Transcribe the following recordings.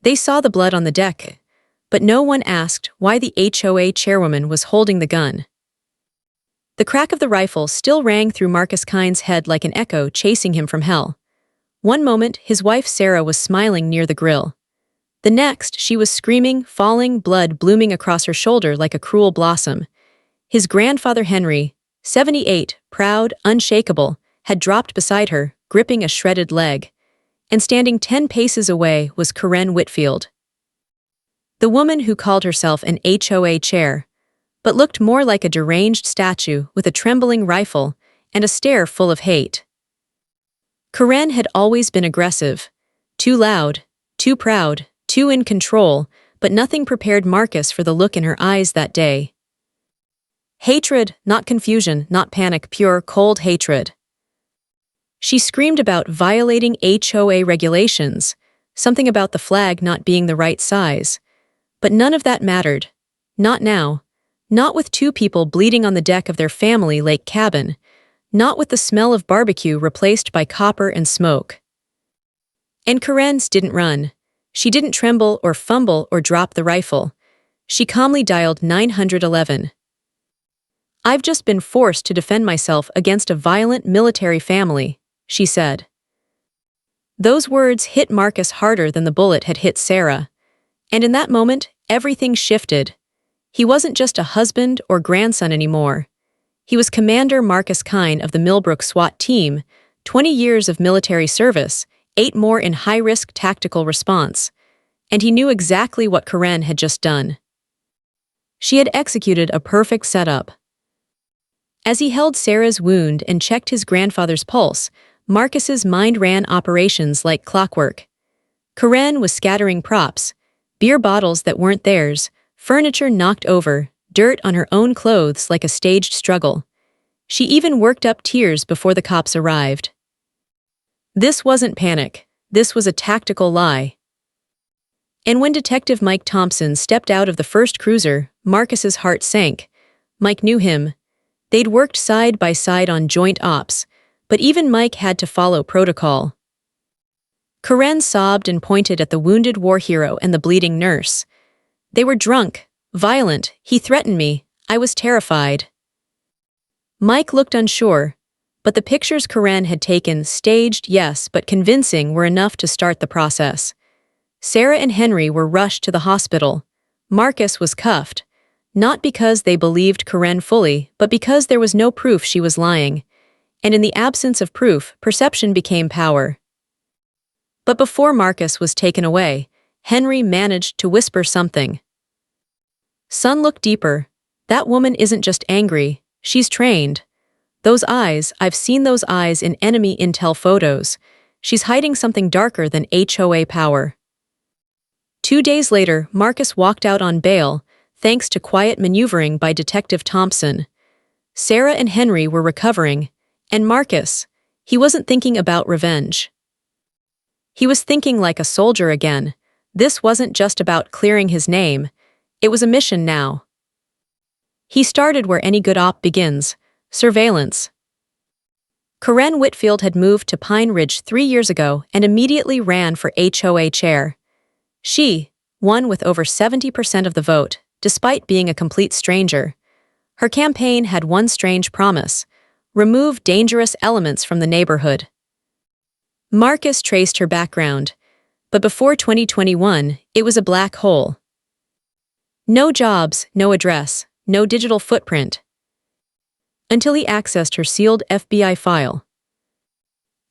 They saw the blood on the deck, but no one asked why the HOA chairwoman was holding the gun. The crack of the rifle still rang through Marcus Kine's head like an echo chasing him from hell. One moment, his wife Sarah was smiling near the grill. The next, she was screaming, falling, blood blooming across her shoulder like a cruel blossom. His grandfather Henry, 78, proud, unshakable, had dropped beside her, gripping a shredded leg. And standing 10 paces away was Karen Whitfield, the woman who called herself an HOA chair, but looked more like a deranged statue with a trembling rifle and a stare full of hate. Karen had always been aggressive, too loud, too proud, too in control, but nothing prepared Marcus for the look in her eyes that day. Hatred, not confusion, not panic, pure, cold hatred. She screamed about violating HOA regulations, something about the flag not being the right size. But none of that mattered. Not now. Not with 2 people bleeding on the deck of their family lake cabin. Not with the smell of barbecue replaced by copper and smoke. And Karen's didn't run. She didn't tremble or fumble or drop the rifle. She calmly dialed 911. "I've just been forced to defend myself against a violent military family," she said. Those words hit Marcus harder than the bullet had hit Sarah. And in that moment, everything shifted. He wasn't just a husband or grandson anymore. He was Commander Marcus Kine of the Millbrook SWAT team, 20 years of military service, 8 more in high-risk tactical response. And he knew exactly what Karen had just done. She had executed a perfect setup. As he held Sarah's wound and checked his grandfather's pulse, Marcus's mind ran operations like clockwork. Karen was scattering props, beer bottles that weren't theirs, furniture knocked over, dirt on her own clothes like a staged struggle. She even worked up tears before the cops arrived. This wasn't panic. This was a tactical lie. And when Detective Mike Thompson stepped out of the first cruiser, Marcus's heart sank. Mike knew him. They'd worked side by side on joint ops, but even Mike had to follow protocol. Karen sobbed and pointed at the wounded war hero and the bleeding nurse. They were drunk, violent, he threatened me, I was terrified. Mike looked unsure, but the pictures Karen had taken, staged, yes, but convincing, were enough to start the process. Sarah and Henry were rushed to the hospital. Marcus was cuffed, not because they believed Karen fully, but because there was no proof she was lying. And in the absence of proof, perception became power. But before Marcus was taken away, Henry managed to whisper something. "Son, look deeper. That woman isn't just angry, she's trained. Those eyes, I've seen those eyes in enemy intel photos. She's hiding something darker than HOA power." 2 days later, Marcus walked out on bail, thanks to quiet maneuvering by Detective Thompson. Sarah and Henry were recovering, and Marcus, he wasn't thinking about revenge. He was thinking like a soldier again. This wasn't just about clearing his name. It was a mission now. He started where any good op begins: surveillance. Karen Whitfield had moved to Pine Ridge 3 years ago and immediately ran for HOA chair. She won with over 70% of the vote, despite being a complete stranger. Her campaign had one strange promise: remove dangerous elements from the neighborhood. Marcus traced her background, but before 2021, it was a black hole. No jobs, no address, no digital footprint. Until he accessed her sealed FBI file.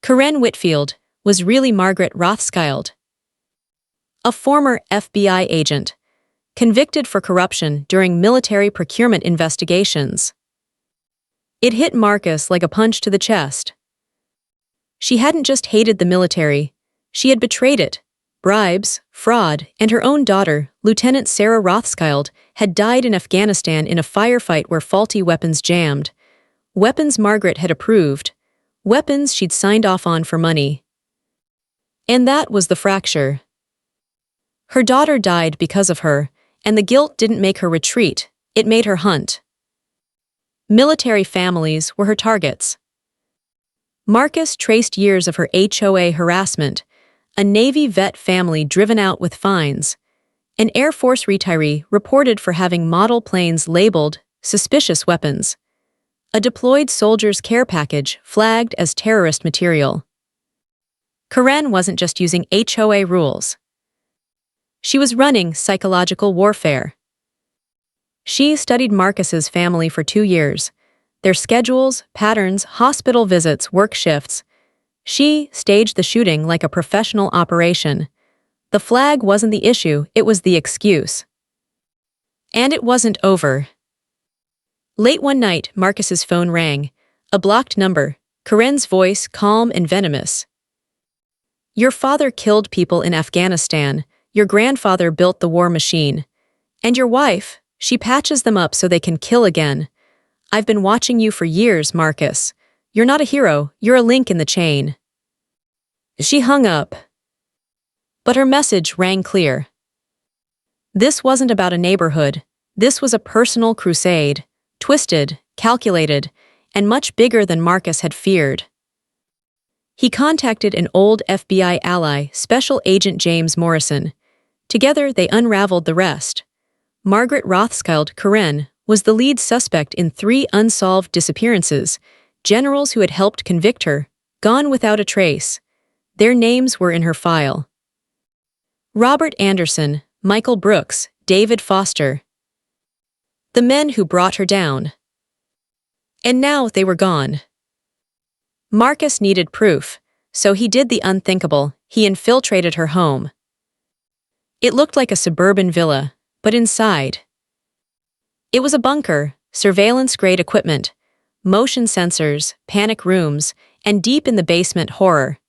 Karen Whitfield was really Margaret Rothschild, a former FBI agent, convicted for corruption during military procurement investigations. It hit Marcus like a punch to the chest. She hadn't just hated the military, she had betrayed it. Bribes, fraud, and her own daughter, Lieutenant Sarah Rothschild, had died in Afghanistan in a firefight where faulty weapons jammed. Weapons Margaret had approved. Weapons she'd signed off on for money. And that was the fracture. Her daughter died because of her, and the guilt didn't make her retreat, it made her hunt. Military families were her targets. Marcus traced years of her HOA harassment, a Navy vet family driven out with fines, an Air Force retiree reported for having model planes labeled suspicious weapons, a deployed soldier's care package flagged as terrorist material. Karen wasn't just using HOA rules. She was running psychological warfare. She studied Marcus's family for 2 years, their schedules, patterns, hospital visits, work shifts. She staged the shooting like a professional operation. The flag wasn't the issue, it was the excuse. And it wasn't over. Late one night, Marcus's phone rang. A blocked number, Karen's voice calm and venomous. "Your father killed people in Afghanistan. Your grandfather built the war machine. And your wife, she patches them up so they can kill again. I've been watching you for years, Marcus. You're not a hero, you're a link in the chain." She hung up. But her message rang clear. This wasn't about a neighborhood. This was a personal crusade, twisted, calculated, and much bigger than Marcus had feared. He contacted an old FBI ally, Special Agent James Morrison. Together, they unraveled the rest. Margaret Rothschild, Karen, was the lead suspect in 3 unsolved disappearances, generals who had helped convict her, gone without a trace. Their names were in her file. Robert Anderson, Michael Brooks, David Foster. The men who brought her down. And now they were gone. Marcus needed proof, so he did the unthinkable. He infiltrated her home. It looked like a suburban villa, but inside, it was a bunker, surveillance-grade equipment, motion sensors, panic rooms, and deep in the basement horror.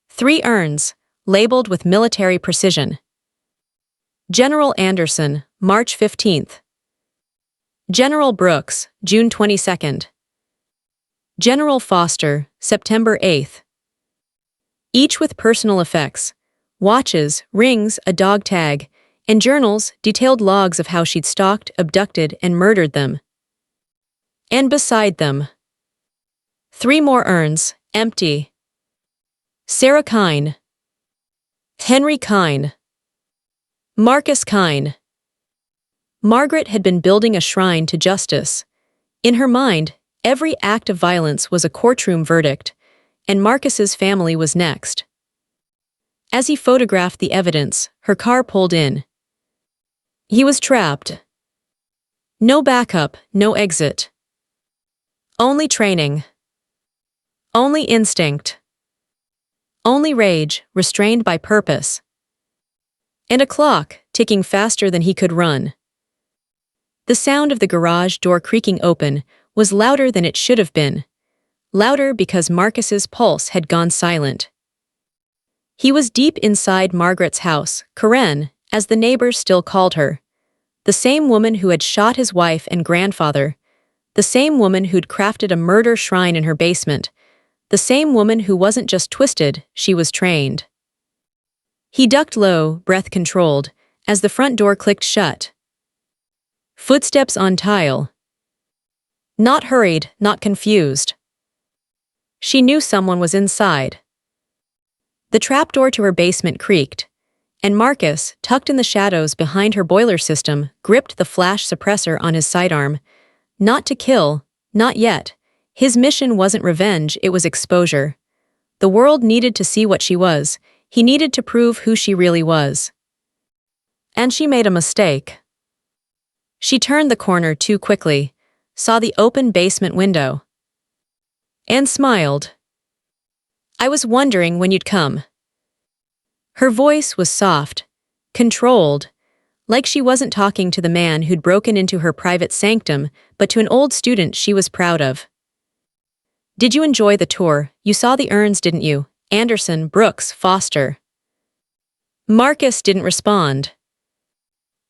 3 urns, labeled with military precision. General Anderson, March 15th. General Brooks, June 22nd. General Foster, September 8th. Each with personal effects, watches, rings, a dog tag, and journals detailed logs of how she'd stalked, abducted, and murdered them. And beside them, 3 more urns, empty. Sarah Kine. Henry Kine. Marcus Kine. Margaret had been building a shrine to justice. In her mind, every act of violence was a courtroom verdict, and Marcus's family was next. As he photographed the evidence, her car pulled in. He was trapped. No backup, no exit. Only training. Only instinct. Only rage, restrained by purpose. And a clock, ticking faster than he could run. The sound of the garage door creaking open was louder than it should have been. Louder because Marcus's pulse had gone silent. He was deep inside Margaret's house, Karen, as the neighbors still called her. The same woman who had shot his wife and grandfather. The same woman who'd crafted a murder shrine in her basement. The same woman who wasn't just twisted, she was trained. He ducked low, breath controlled, as the front door clicked shut. Footsteps on tile. Not hurried, not confused. She knew someone was inside. The trapdoor to her basement creaked, and Marcus, tucked in the shadows behind her boiler system, gripped the flash suppressor on his sidearm. Not to kill, not yet. His mission wasn't revenge, it was exposure. The world needed to see what she was. He needed to prove who she really was. And she made a mistake. She turned the corner too quickly, saw the open basement window, and smiled. "I was wondering when you'd come." Her voice was soft, controlled, like she wasn't talking to the man who'd broken into her private sanctum, but to an old student she was proud of. "Did you enjoy the tour? You saw the urns, didn't you? Anderson, Brooks, Foster." Marcus didn't respond.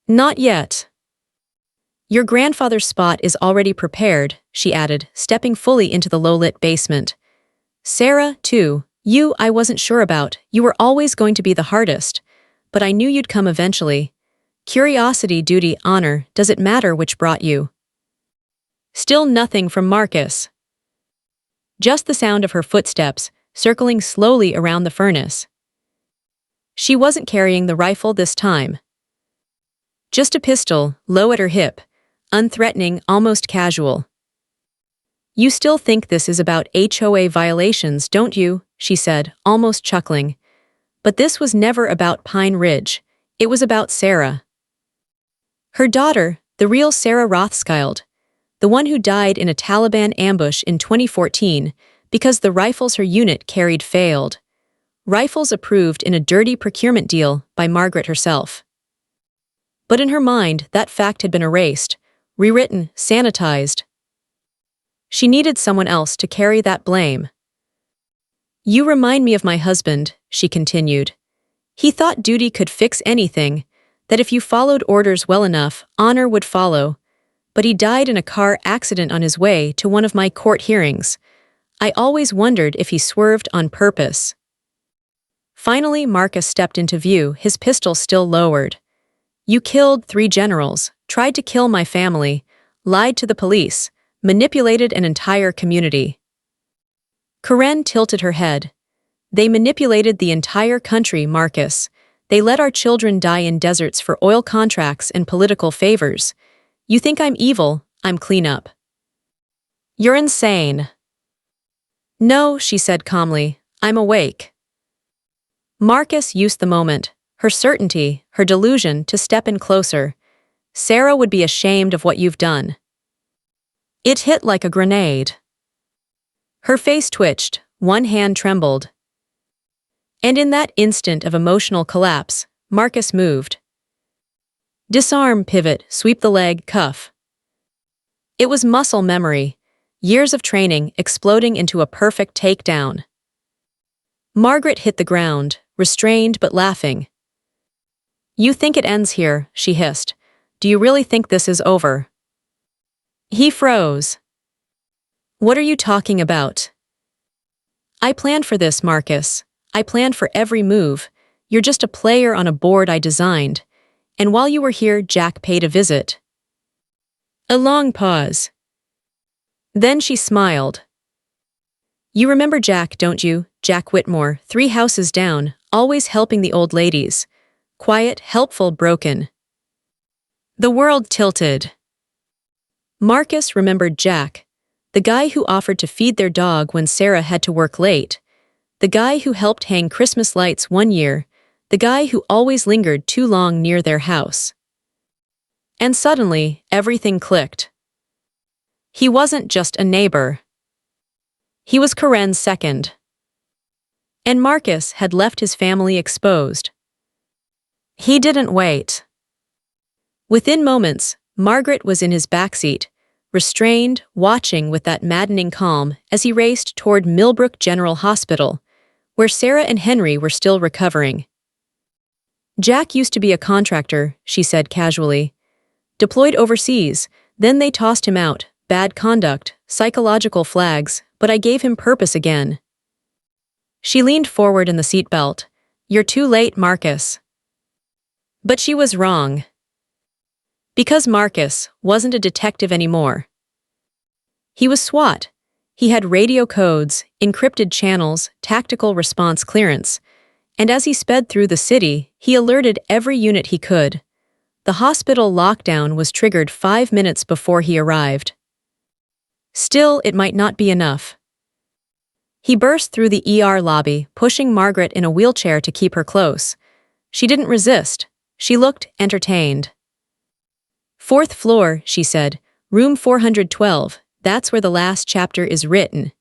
"Not yet." "Your grandfather's spot is already prepared," she added, stepping fully into the low-lit basement. "Sarah, too. You, I wasn't sure about. You were always going to be the hardest. But I knew you'd come eventually. Curiosity, duty, honor, does it matter which brought you?" Still nothing from Marcus. Just the sound of her footsteps, circling slowly around the furnace. She wasn't carrying the rifle this time. Just a pistol, low at her hip, unthreatening, almost casual. "You still think this is about HOA violations, don't you?" she said, almost chuckling. But this was never about Pine Ridge. It was about Sarah. Her daughter, the real Sarah Rothschild, the one who died in a Taliban ambush in 2014 because the rifles her unit carried failed. Rifles approved in a dirty procurement deal by Margaret herself. But in her mind, that fact had been erased, rewritten, sanitized. She needed someone else to carry that blame. "You remind me of my husband," she continued. "He thought duty could fix anything, that if you followed orders well enough, honor would follow. But he died in a car accident on his way to one of my court hearings. I always wondered if he swerved on purpose." Finally, Marcus stepped into view, his pistol still lowered. "You killed 3 generals, tried to kill my family, lied to the police, manipulated an entire community." Karen tilted her head. "They manipulated the entire country, Marcus. They let our children die in deserts for oil contracts and political favors. You think I'm evil? I'm clean up." "You're insane." "No," she said calmly, "I'm awake." Marcus used the moment, her certainty, her delusion, to step in closer. "Sarah would be ashamed of what you've done." It hit like a grenade. Her face twitched, one hand trembled. And in that instant of emotional collapse, Marcus moved. Disarm, pivot, sweep the leg, cuff. It was muscle memory, years of training exploding into a perfect takedown. Margaret hit the ground, restrained but laughing. "You think it ends here," she hissed. "Do you really think this is over?" He froze. "What are you talking about?" "I planned for this, Marcus. I planned for every move. You're just a player on a board I designed. And while you were here, Jack paid a visit." A long pause. Then she smiled. "You remember Jack, don't you? Jack Whitmore, 3 houses down, always helping the old ladies. Quiet, helpful, broken." The world tilted. Marcus remembered Jack, the guy who offered to feed their dog when Sarah had to work late, the guy who helped hang Christmas lights one year, the guy who always lingered too long near their house. And suddenly, everything clicked. He wasn't just a neighbor. He was Karen's second. And Marcus had left his family exposed. He didn't wait. Within moments, Margaret was in his backseat, restrained, watching with that maddening calm as he raced toward Millbrook General Hospital, where Sarah and Henry were still recovering. "Jack used to be a contractor," she said casually. "Deployed overseas, then they tossed him out, bad conduct, psychological flags, but I gave him purpose again." She leaned forward in the seatbelt. "You're too late, Marcus." But she was wrong. Because Marcus wasn't a detective anymore. He was SWAT. He had radio codes, encrypted channels, tactical response clearance, and as he sped through the city, he alerted every unit he could. The hospital lockdown was triggered 5 minutes before he arrived. Still, it might not be enough. He burst through the ER lobby, pushing Margaret in a wheelchair to keep her close. She didn't resist. She looked entertained. "4th floor," she said. "Room 412. That's where the last chapter is written."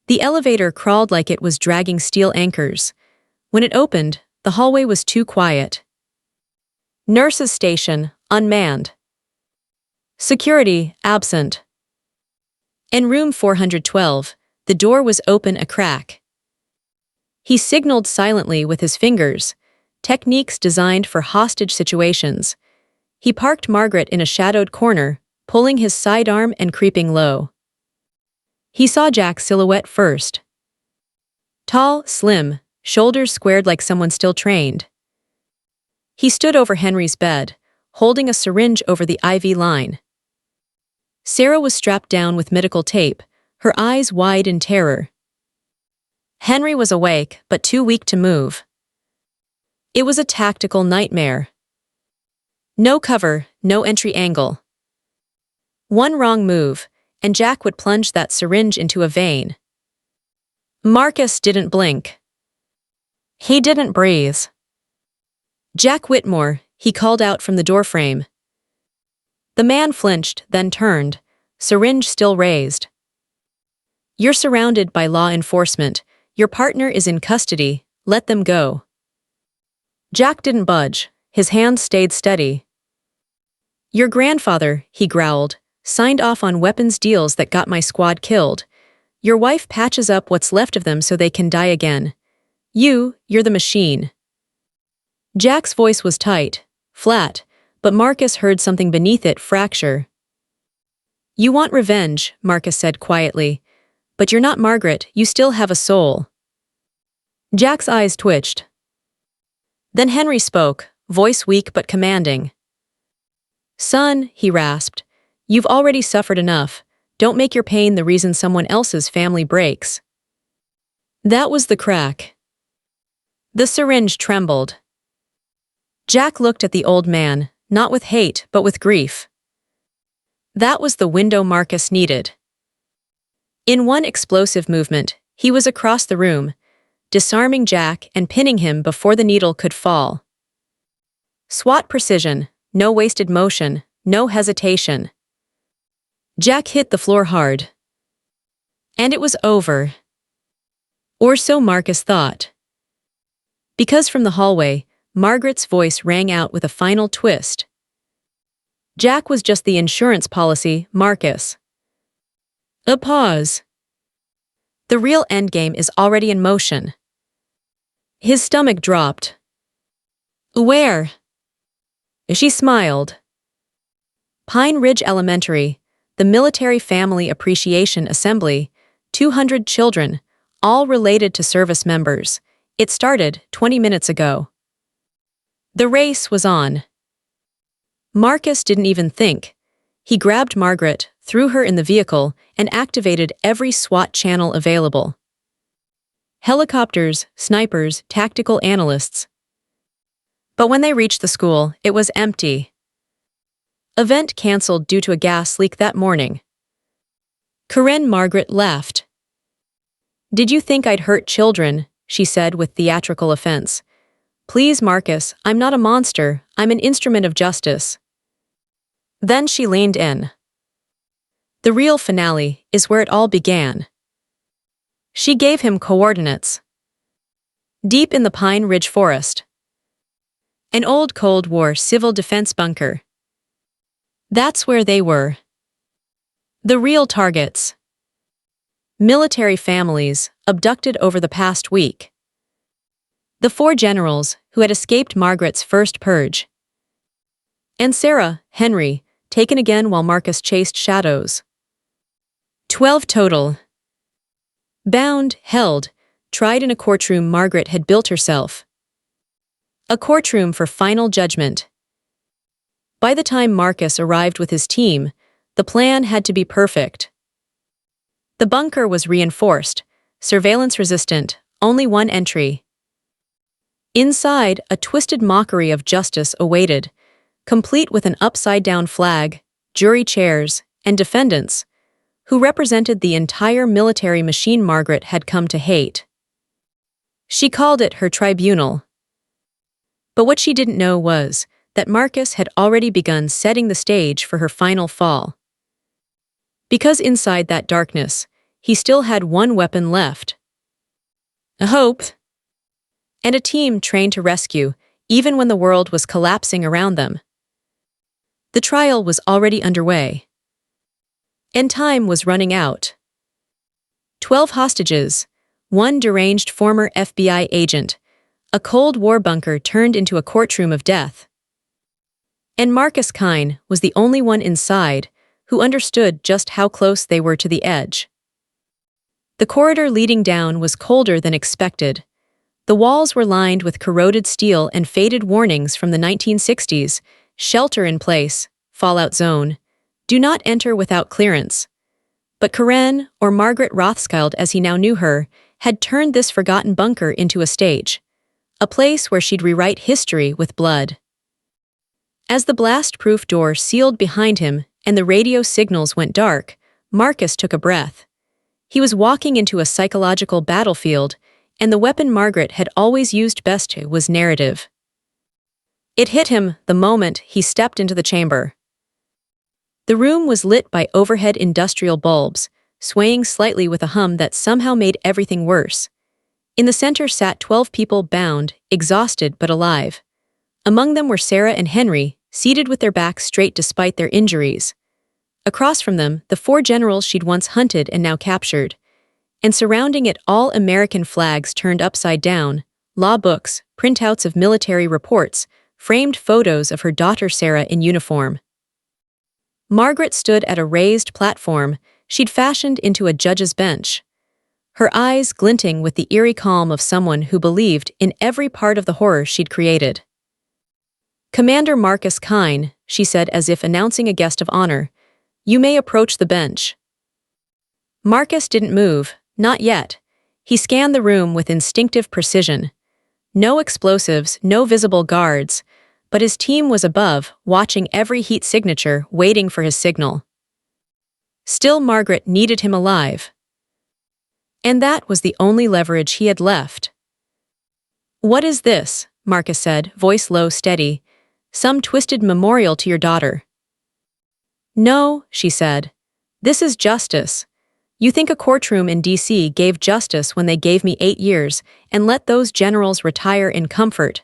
The elevator crawled like it was dragging steel anchors. When it opened, the hallway was too quiet. Nurses' station, unmanned. Security, absent. In room 412, the door was open a crack. He signaled silently with his fingers, techniques designed for hostage situations. He parked Margaret in a shadowed corner, pulling his sidearm and creeping low. He saw Jack's silhouette first. Tall, slim, shoulders squared like someone still trained. He stood over Henry's bed, holding a syringe over the IV line. Sarah was strapped down with medical tape, her eyes wide in terror. Henry was awake, but too weak to move. It was a tactical nightmare. No cover, no entry angle. One wrong move, and Jack would plunge that syringe into a vein. Marcus didn't blink. He didn't breathe. Jack Whitmore, he called out from the doorframe. The man flinched, then turned, syringe still raised. You're surrounded by law enforcement. Your partner is in custody. Let them go. Jack didn't budge. His hands stayed steady. Your grandfather, he growled, signed off on weapons deals that got my squad killed. Your wife patches up what's left of them so they can die again. You're the machine. Jack's voice was tight, flat, but Marcus heard something beneath it fracture. You want revenge, Marcus said quietly. But you're not Margaret, you still have a soul. Jack's eyes twitched. Then Henry spoke, voice weak but commanding. Son, he rasped, you've already suffered enough. Don't make your pain the reason someone else's family breaks. That was the crack. The syringe trembled. Jack looked at the old man, not with hate but with grief. That was the window Marcus needed. In one explosive movement, he was across the room, disarming Jack and pinning him before the needle could fall. SWAT precision, no wasted motion, no hesitation. Jack hit the floor hard. And it was over. Or so Marcus thought. Because from the hallway, Margaret's voice rang out with a final twist. Jack was just the insurance policy, Marcus. A pause. The real endgame is already in motion. His stomach dropped. Where? She smiled. Pine Ridge Elementary, the Military Family Appreciation Assembly, 200 children, all related to service members. It started 20 minutes ago. The race was on. Marcus didn't even think. He grabbed Margaret, threw her in the vehicle, and activated every SWAT channel available. Helicopters, snipers, tactical analysts. But when they reached the school, it was empty. Event canceled due to a gas leak that morning. Corinne Margaret laughed. Did you think I'd hurt children? She said with theatrical offense. Please, Marcus, I'm not a monster, I'm an instrument of justice. Then she leaned in. The real finale is where it all began. She gave him coordinates. Deep in the Pine Ridge Forest. An old Cold War civil defense bunker. That's where they were. The real targets. Military families, abducted over the past week. The 4 generals who had escaped Margaret's first purge. And Sarah, Henry, taken again while Marcus chased shadows. 12 total. Bound, held, tried in a courtroom Margaret had built herself. A courtroom for final judgment. By the time Marcus arrived with his team, the plan had to be perfect. The bunker was reinforced, surveillance-resistant, only one entry. Inside, a twisted mockery of justice awaited, complete with an upside-down flag, jury chairs, and defendants, who represented the entire military machine Margaret had come to hate. She called it her tribunal. But what she didn't know was that Marcus had already begun setting the stage for her final fall. Because inside that darkness, he still had one weapon left. A hope. And a team trained to rescue, even when the world was collapsing around them. The trial was already underway. And time was running out. 12 hostages, 1 deranged former FBI agent, a Cold War bunker turned into a courtroom of death. And Marcus Kine was the only one inside who understood just how close they were to the edge. The corridor leading down was colder than expected. The walls were lined with corroded steel and faded warnings from the 1960s, shelter in place, fallout zone, do not enter without clearance. But Corinne, or Margaret Rothschild as he now knew her, had turned this forgotten bunker into a stage. a place where she'd rewrite history with blood. As the blast-proof door sealed behind him and the radio signals went dark, Marcus took a breath. He was walking into a psychological battlefield, and the weapon Margaret had always used best was narrative. It hit him the moment he stepped into the chamber. The room was lit by overhead industrial bulbs, swaying slightly with a hum that somehow made everything worse. In the center sat 12 people bound, exhausted but alive. Among them were Sarah and Henry, seated with their backs straight despite their injuries. Across from them, the 4 generals she'd once hunted and now captured. And surrounding it, all American flags turned upside down, law books, printouts of military reports, framed photos of her daughter Sarah in uniform. Margaret stood at a raised platform she'd fashioned into a judge's bench, her eyes glinting with the eerie calm of someone who believed in every part of the horror she'd created. "Commander Marcus Kine," she said as if announcing a guest of honor, "you may approach the bench." Marcus didn't move, not yet. He scanned the room with instinctive precision. No explosives, no visible guards, but his team was above, watching every heat signature, waiting for his signal. Still, Margaret needed him alive. And that was the only leverage he had left. "What is this?" Marcus said, voice low, steady. "Some twisted memorial to your daughter." "No," she said. "This is justice. You think a courtroom in D.C. gave justice when they gave me 8 years and let those generals retire in comfort.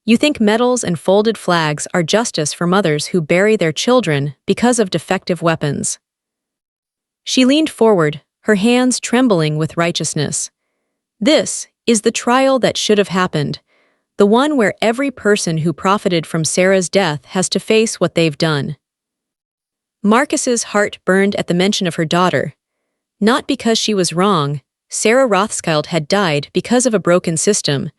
You think medals and folded flags are justice for mothers who bury their children because of defective weapons." She leaned forward, her hands trembling with righteousness. "This is the trial that should have happened, the one where every person who profited from Sarah's death has to face what they've done." Marcus's heart burned at the mention of her daughter. Not because she was wrong, Sarah Rothschild had died because of a broken system,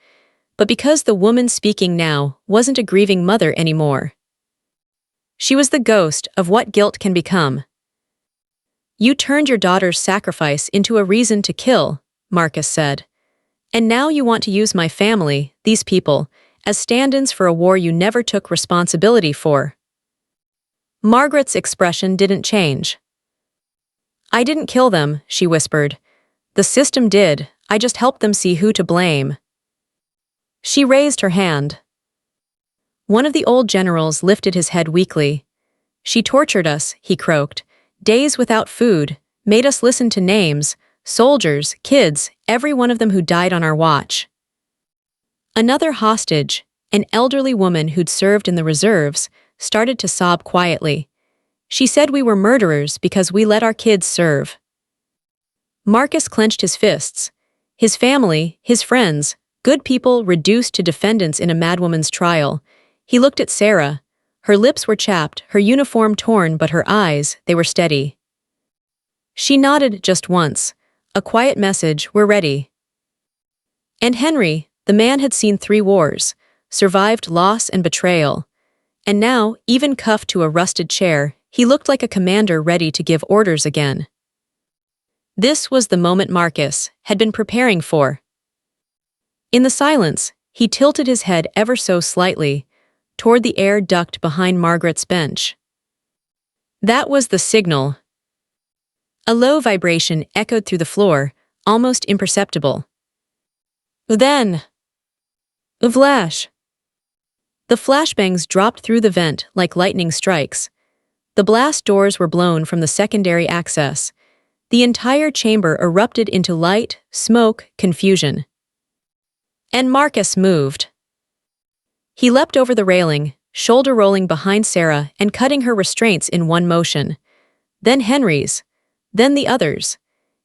but because the woman speaking now wasn't a grieving mother anymore. She was the ghost of what guilt can become. "You turned your daughter's sacrifice into a reason to kill," Marcus said. "And now you want to use my family, these people, as stand-ins for a war you never took responsibility for." Margaret's expression didn't change. "I didn't kill them," she whispered. "The system did. I just helped them see who to blame." She raised her hand. One of the old generals lifted his head weakly. "She tortured us," he croaked. "Days without food, made us listen to names, soldiers, kids, every one of them who died on our watch." Another hostage, an elderly woman who'd served in the reserves, started to sob quietly. "She said we were murderers because we let our kids serve." Marcus clenched his fists. His family, his friends, good people reduced to defendants in a madwoman's trial. He looked at Sarah. Her lips were chapped, her uniform torn, but her eyes, they were steady. She nodded just once. A quiet message, "We're ready." And Henry, the man had seen 3 wars, survived loss and betrayal. And now, even cuffed to a rusted chair, he looked like a commander ready to give orders again. This was the moment Marcus had been preparing for. In the silence, he tilted his head ever so slightly, toward the air duct behind Margaret's bench. That was the signal. A low vibration echoed through the floor, almost imperceptible. Then, a flash. The flashbangs dropped through the vent like lightning strikes. The blast doors were blown from the secondary access. The entire chamber erupted into light, smoke, confusion. And Marcus moved. He leapt over the railing, shoulder rolling behind Sarah and cutting her restraints in one motion. Then Henry's. Then the others.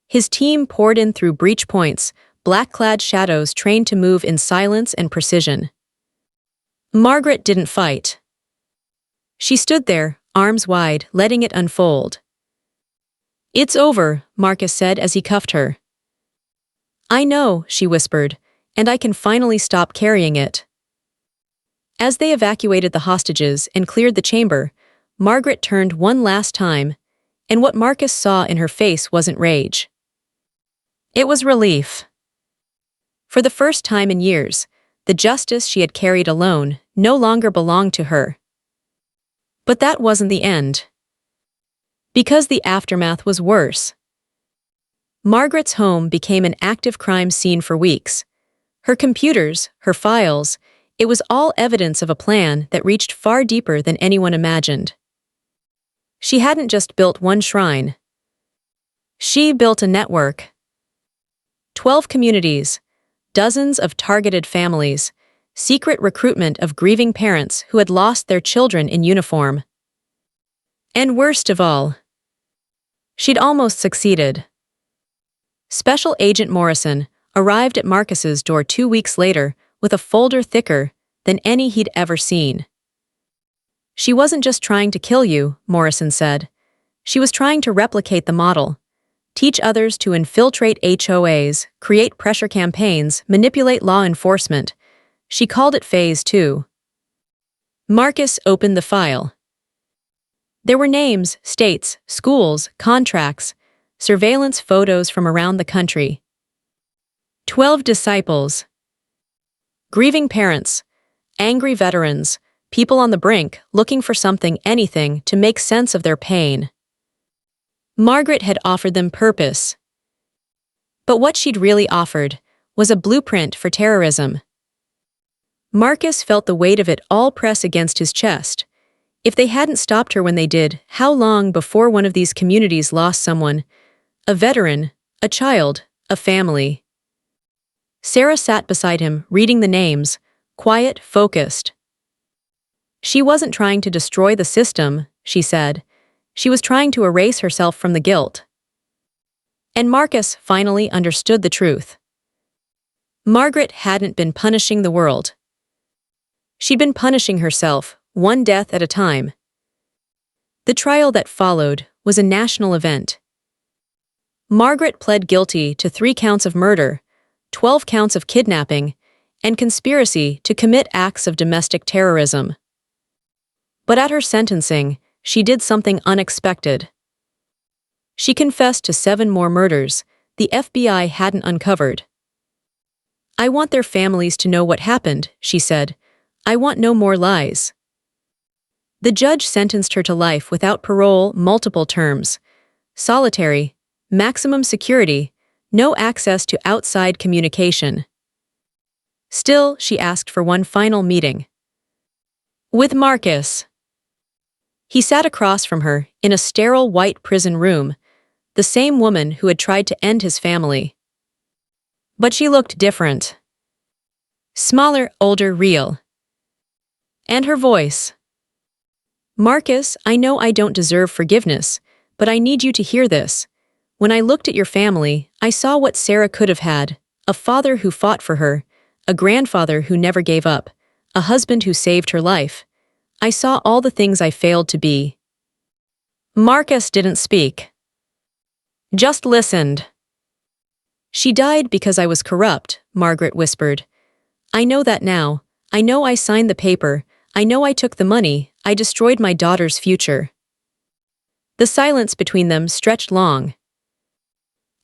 His team poured in through breach points, black-clad shadows trained to move in silence and precision. Margaret didn't fight. She stood there, arms wide, letting it unfold. "It's over," Marcus said as he cuffed her. "I know," she whispered, "and I can finally stop carrying it." As they evacuated the hostages and cleared the chamber, Margaret turned one last time, and what Marcus saw in her face wasn't rage. It was relief. For the first time in years, The justice she had carried alone no longer belonged to her. But that wasn't the end. Because the aftermath was worse. Margaret's home became an active crime scene for weeks. Her computers, her files, it was all evidence of a plan that reached far deeper than anyone imagined. She hadn't just built one shrine. She built a network. 12 communities, dozens of targeted families, secret recruitment of grieving parents who had lost their children in uniform. And worst of all, she'd almost succeeded. Special Agent Morrison arrived at Marcus's door 2 weeks later with a folder thicker than any he'd ever seen. She wasn't just trying to kill you, Morrison said. She was trying to replicate the model. Teach others to infiltrate HOAs, create pressure campaigns, manipulate law enforcement. She called it Phase 2. Marcus opened the file. There were names, states, schools, contracts, surveillance photos from around the country. 12 disciples. Grieving parents, angry veterans, people on the brink looking for something, anything, to make sense of their pain. Margaret had offered them purpose. But what she'd really offered was a blueprint for terrorism. Marcus felt the weight of it all press against his chest. If they hadn't stopped her when they did, how long before one of these communities lost someone? A veteran, a child, a family. Sarah sat beside him, reading the names, quiet, focused. She wasn't trying to destroy the system, she said. She was trying to erase herself from the guilt. And Marcus finally understood the truth. Margaret hadn't been punishing the world. She'd been punishing herself, one death at a time. The trial that followed was a national event. Margaret pled guilty to 3 counts of murder, 12 counts of kidnapping, and conspiracy to commit acts of domestic terrorism. But at her sentencing, she did something unexpected. She confessed to 7 more murders the FBI hadn't uncovered. I want their families to know what happened, she said. I want no more lies. The judge sentenced her to life without parole, multiple terms. Solitary, maximum security, no access to outside communication. Still, she asked for one final meeting. With Marcus. He sat across from her in a sterile white prison room, the same woman who had tried to end his family. But she looked different. Smaller, older, real. And her voice. Marcus, I know I don't deserve forgiveness, but I need you to hear this. When I looked at your family, I saw what Sarah could have had, a father who fought for her, a grandfather who never gave up, a husband who saved her life. I saw all the things I failed to be. Marcus didn't speak. Just listened. She died because I was corrupt, Margaret whispered. I know that now. I know I signed the paper. I know I took the money. I destroyed my daughter's future. The silence between them stretched long.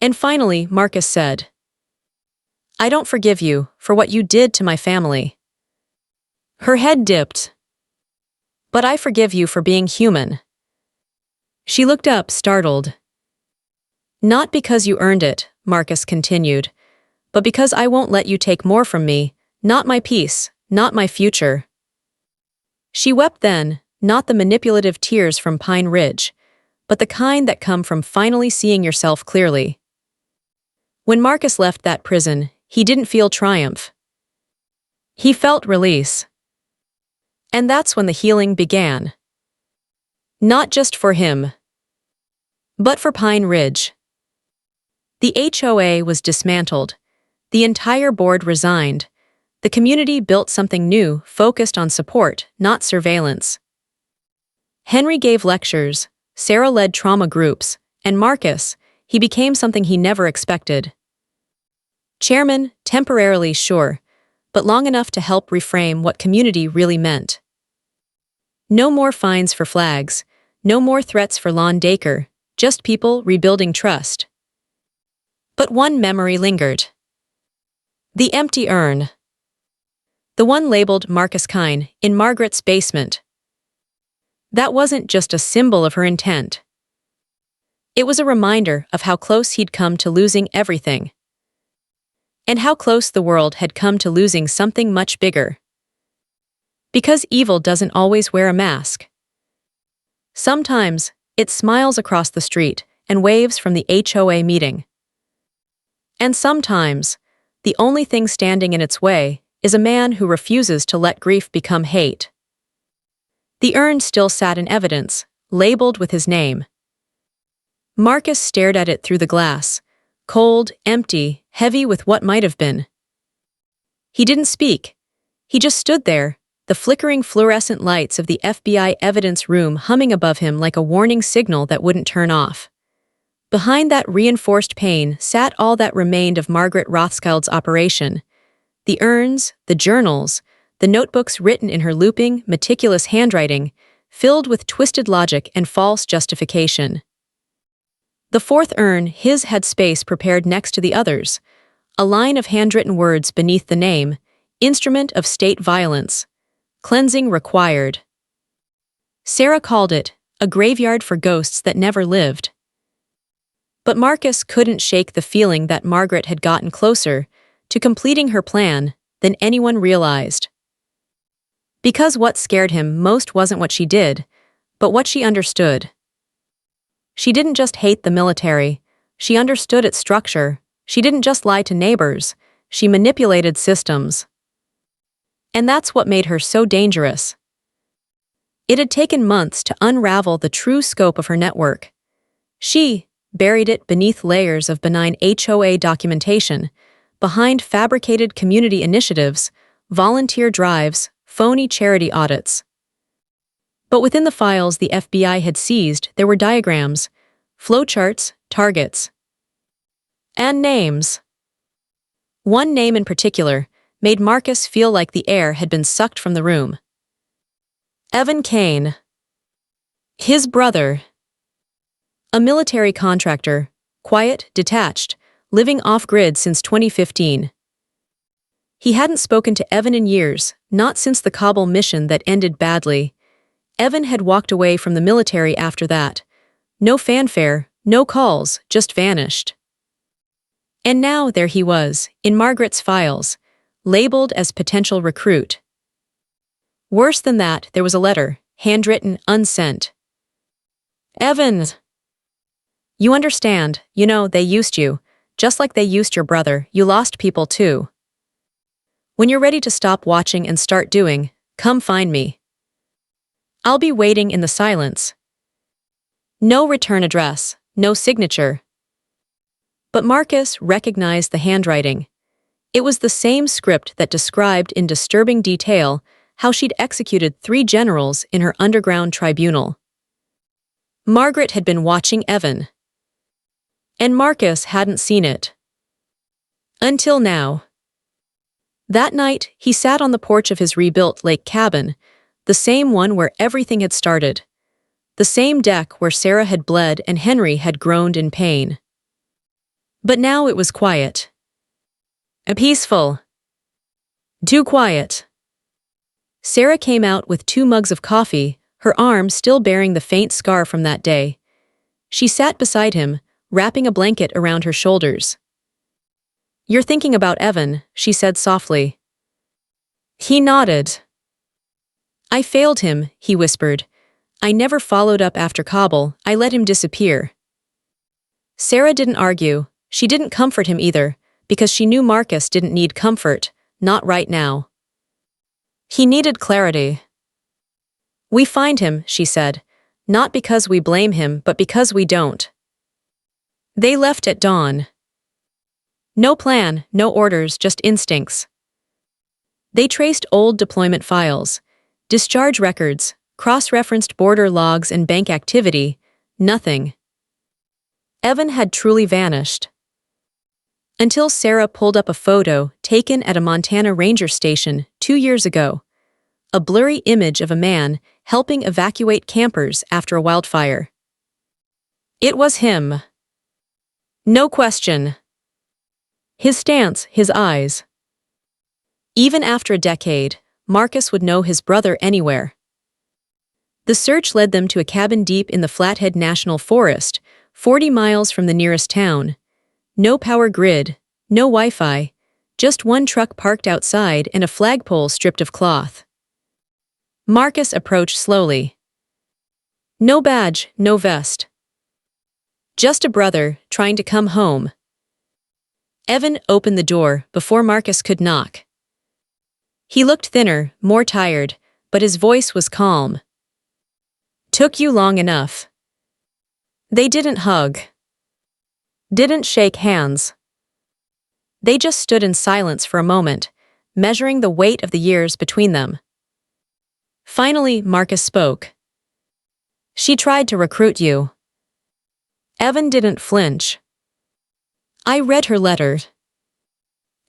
And finally, Marcus said, I don't forgive you for what you did to my family. Her head dipped. But I forgive you for being human. She looked up, startled. Not because you earned it, Marcus continued, but because I won't let you take more from me, not my peace, not my future. She wept then, not the manipulative tears from Pine Ridge, but the kind that come from finally seeing yourself clearly. When Marcus left that prison, he didn't feel triumph. He felt release. And that's when the healing began. Not just for him, but for Pine Ridge. The HOA was dismantled. The entire board resigned. The community built something new, focused on support, not surveillance. Henry gave lectures, Sarah led trauma groups, and Marcus, he became something he never expected. Chairman, temporarily, sure, but long enough to help reframe what community really meant. No more fines for flags, no more threats for Lon Dacre, just people rebuilding trust. But one memory lingered. The empty urn. The one labeled Marcus Kine, in Margaret's basement. That wasn't just a symbol of her intent. It was a reminder of how close he'd come to losing everything. And how close the world had come to losing something much bigger. Because evil doesn't always wear a mask. Sometimes, it smiles across the street and waves from the HOA meeting. And sometimes, the only thing standing in its way is a man who refuses to let grief become hate. The urn still sat in evidence, labeled with his name. Marcus stared at it through the glass, cold, empty, heavy with what might have been. He didn't speak. He just stood there, the flickering fluorescent lights of the FBI evidence room humming above him like a warning signal that wouldn't turn off. Behind that reinforced pane sat all that remained of Margaret Rothschild's operation. The urns, the journals, the notebooks written in her looping, meticulous handwriting, filled with twisted logic and false justification. The fourth urn, his, had space prepared next to the others, a line of handwritten words beneath the name, instrument of state violence, cleansing required. Sarah called it, a graveyard for ghosts that never lived. But Marcus couldn't shake the feeling that Margaret had gotten closer to completing her plan than anyone realized. Because what scared him most wasn't what she did, but what she understood. She didn't just hate the military, she understood its structure. She didn't just lie to neighbors, she manipulated systems. And that's what made her so dangerous. It had taken months to unravel the true scope of her network. She buried it beneath layers of benign HOA documentation, behind fabricated community initiatives, volunteer drives, phony charity audits. But within the files the FBI had seized, there were diagrams, flowcharts, targets, and names. One name in particular made Marcus feel like the air had been sucked from the room. Evan Kane. His brother. A military contractor, quiet, detached, living off-grid since 2015. He hadn't spoken to Evan in years, not since the Kabul mission that ended badly. Evan had walked away from the military after that. No fanfare, no calls, just vanished. And now there he was, in Margaret's files, labeled as potential recruit. Worse than that, there was a letter, handwritten, unsent. Evan! You understand, they used you. Just like they used your brother, you lost people too. When you're ready to stop watching and start doing, come find me. I'll be waiting in the silence. No return address, no signature. But Marcus recognized the handwriting. It was the same script that described in disturbing detail how she'd executed 3 generals in her underground tribunal. Margaret had been watching Evan. And Marcus hadn't seen it. Until now. That night, he sat on the porch of his rebuilt lake cabin, the same one where everything had started. The same deck where Sarah had bled and Henry had groaned in pain. But now it was quiet. Peaceful. Too quiet. Sarah came out with 2 mugs of coffee, her arm still bearing the faint scar from that day. She sat beside him, wrapping a blanket around her shoulders. You're thinking about Evan, she said softly. He nodded. I failed him, he whispered. I never followed up after Kabul, I let him disappear. Sarah didn't argue, she didn't comfort him either, because she knew Marcus didn't need comfort, not right now. He needed clarity. We find him, she said, not because we blame him, but because we don't. They left at dawn. No plan, no orders, just instincts. They traced old deployment files, discharge records, cross-referenced border logs and bank activity, nothing. Evan had truly vanished. Until Sarah pulled up a photo taken at a Montana ranger station 2 years ago. A blurry image of a man helping evacuate campers after a wildfire. It was him. No question. His stance, his eyes. Even after a decade, Marcus would know his brother anywhere. The search led them to a cabin deep in the Flathead National Forest, 40 miles from the nearest town. No power grid, no Wi-Fi, just one truck parked outside and a flagpole stripped of cloth. Marcus approached slowly. No badge, no vest. Just a brother trying to come home. Evan opened the door before Marcus could knock. He looked thinner, more tired, but his voice was calm. Took you long enough. They didn't hug. Didn't shake hands. They just stood in silence for a moment, measuring the weight of the years between them. Finally, Marcus spoke. She tried to recruit you. Evan didn't flinch. I read her letter.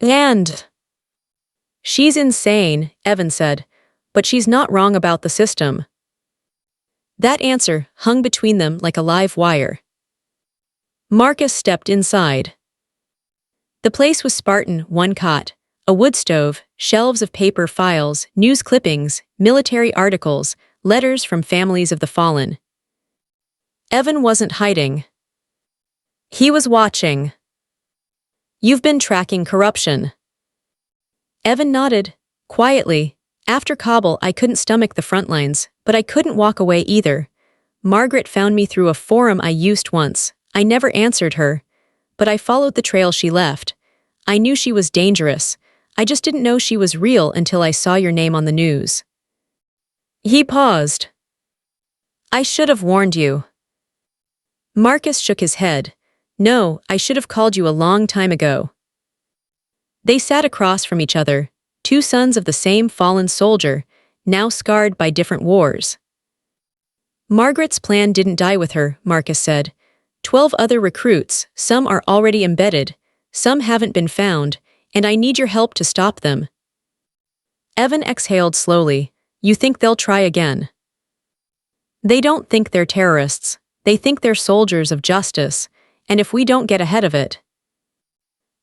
And she's insane, Evan said, but she's not wrong about the system. That answer hung between them like a live wire. Marcus stepped inside. The place was Spartan, one cot, a wood stove, shelves of paper files, news clippings, military articles, letters from families of the fallen. Evan wasn't hiding. He was watching. You've been tracking corruption. Evan nodded, quietly. After Kabul, I couldn't stomach the front lines, but I couldn't walk away either. Margaret found me through a forum I used once. I never answered her, but I followed the trail she left. I knew she was dangerous. I just didn't know she was real until I saw your name on the news. He paused. I should have warned you. Marcus shook his head. No, I should have called you a long time ago. They sat across from each other, two sons of the same fallen soldier, now scarred by different wars. Margaret's plan didn't die with her, Marcus said. 12 other recruits, some are already embedded, some haven't been found, and I need your help to stop them. Evan exhaled slowly. You think they'll try again? They don't think they're terrorists. They think they're soldiers of justice, and if we don't get ahead of it,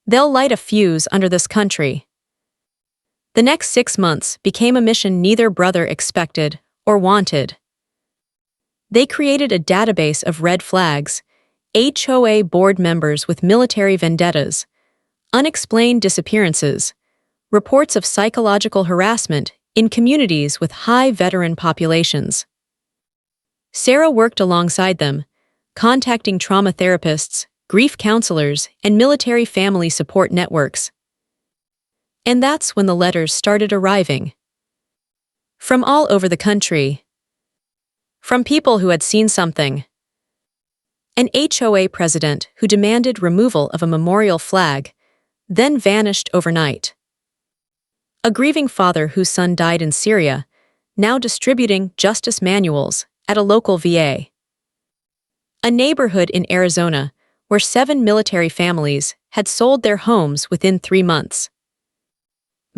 they'll light a fuse under this country. The next 6 months became a mission neither brother expected or wanted. They created a database of red flags, HOA board members with military vendettas, unexplained disappearances, reports of psychological harassment in communities with high veteran populations. Sarah worked alongside them, contacting trauma therapists, grief counselors, and military family support networks. And that's when the letters started arriving. From all over the country. From people who had seen something. An HOA president who demanded removal of a memorial flag, then vanished overnight. A grieving father whose son died in Syria, now distributing justice manuals at a local VA. A neighborhood in Arizona where 7 military families had sold their homes within 3 months.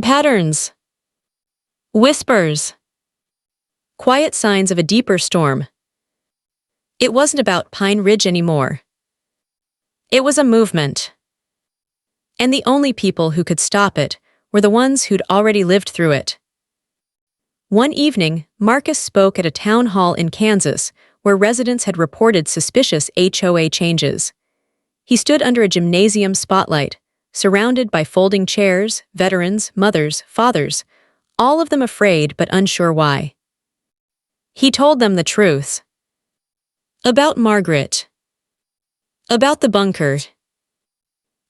Patterns. Whispers. Quiet signs of a deeper storm. It wasn't about Pine Ridge anymore. It was a movement. And the only people who could stop it were the ones who'd already lived through it. One evening, Marcus spoke at a town hall in Kansas where residents had reported suspicious HOA changes. He stood under a gymnasium spotlight, surrounded by folding chairs, veterans, mothers, fathers, all of them afraid but unsure why. He told them the truth. About Margaret. About the bunker.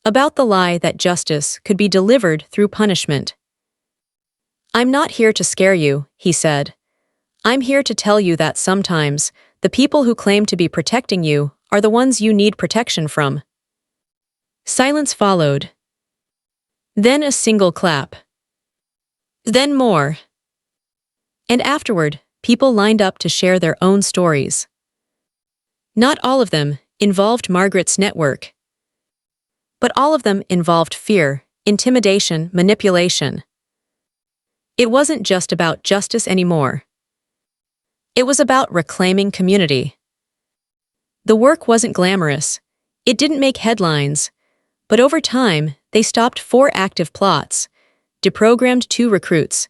About the lie that justice could be delivered through punishment. I'm not here to scare you, he said. I'm here to tell you that sometimes the people who claim to be protecting you are the ones you need protection from. Silence followed. Then a single clap. Then more. And afterward, people lined up to share their own stories. Not all of them involved Margaret's network. But all of them involved fear, intimidation, manipulation. It wasn't just about justice anymore. It was about reclaiming community. The work wasn't glamorous. It didn't make headlines. But over time, they stopped 4 active plots, deprogrammed 2 recruits,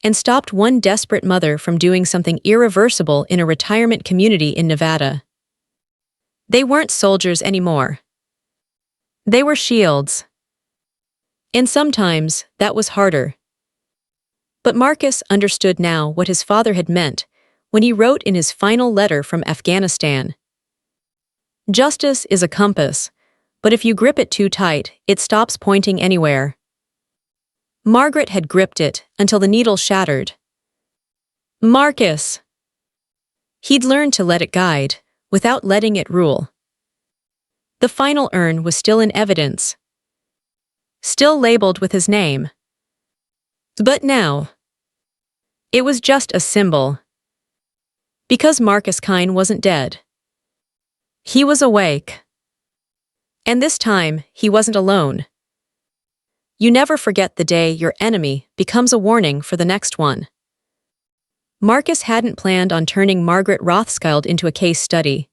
and stopped one desperate mother from doing something irreversible in a retirement community in Nevada. They weren't soldiers anymore. They were shields. And sometimes that was harder. But Marcus understood now what his father had meant when he wrote in his final letter from Afghanistan. Justice is a compass, but if you grip it too tight, it stops pointing anywhere. Margaret had gripped it until the needle shattered. Marcus! He'd learned to let it guide, without letting it rule. The final urn was still in evidence. Still labeled with his name. But now, it was just a symbol. Because Marcus Kine wasn't dead. He was awake. And this time, he wasn't alone. You never forget the day your enemy becomes a warning for the next one. Marcus hadn't planned on turning Margaret Rothschild into a case study.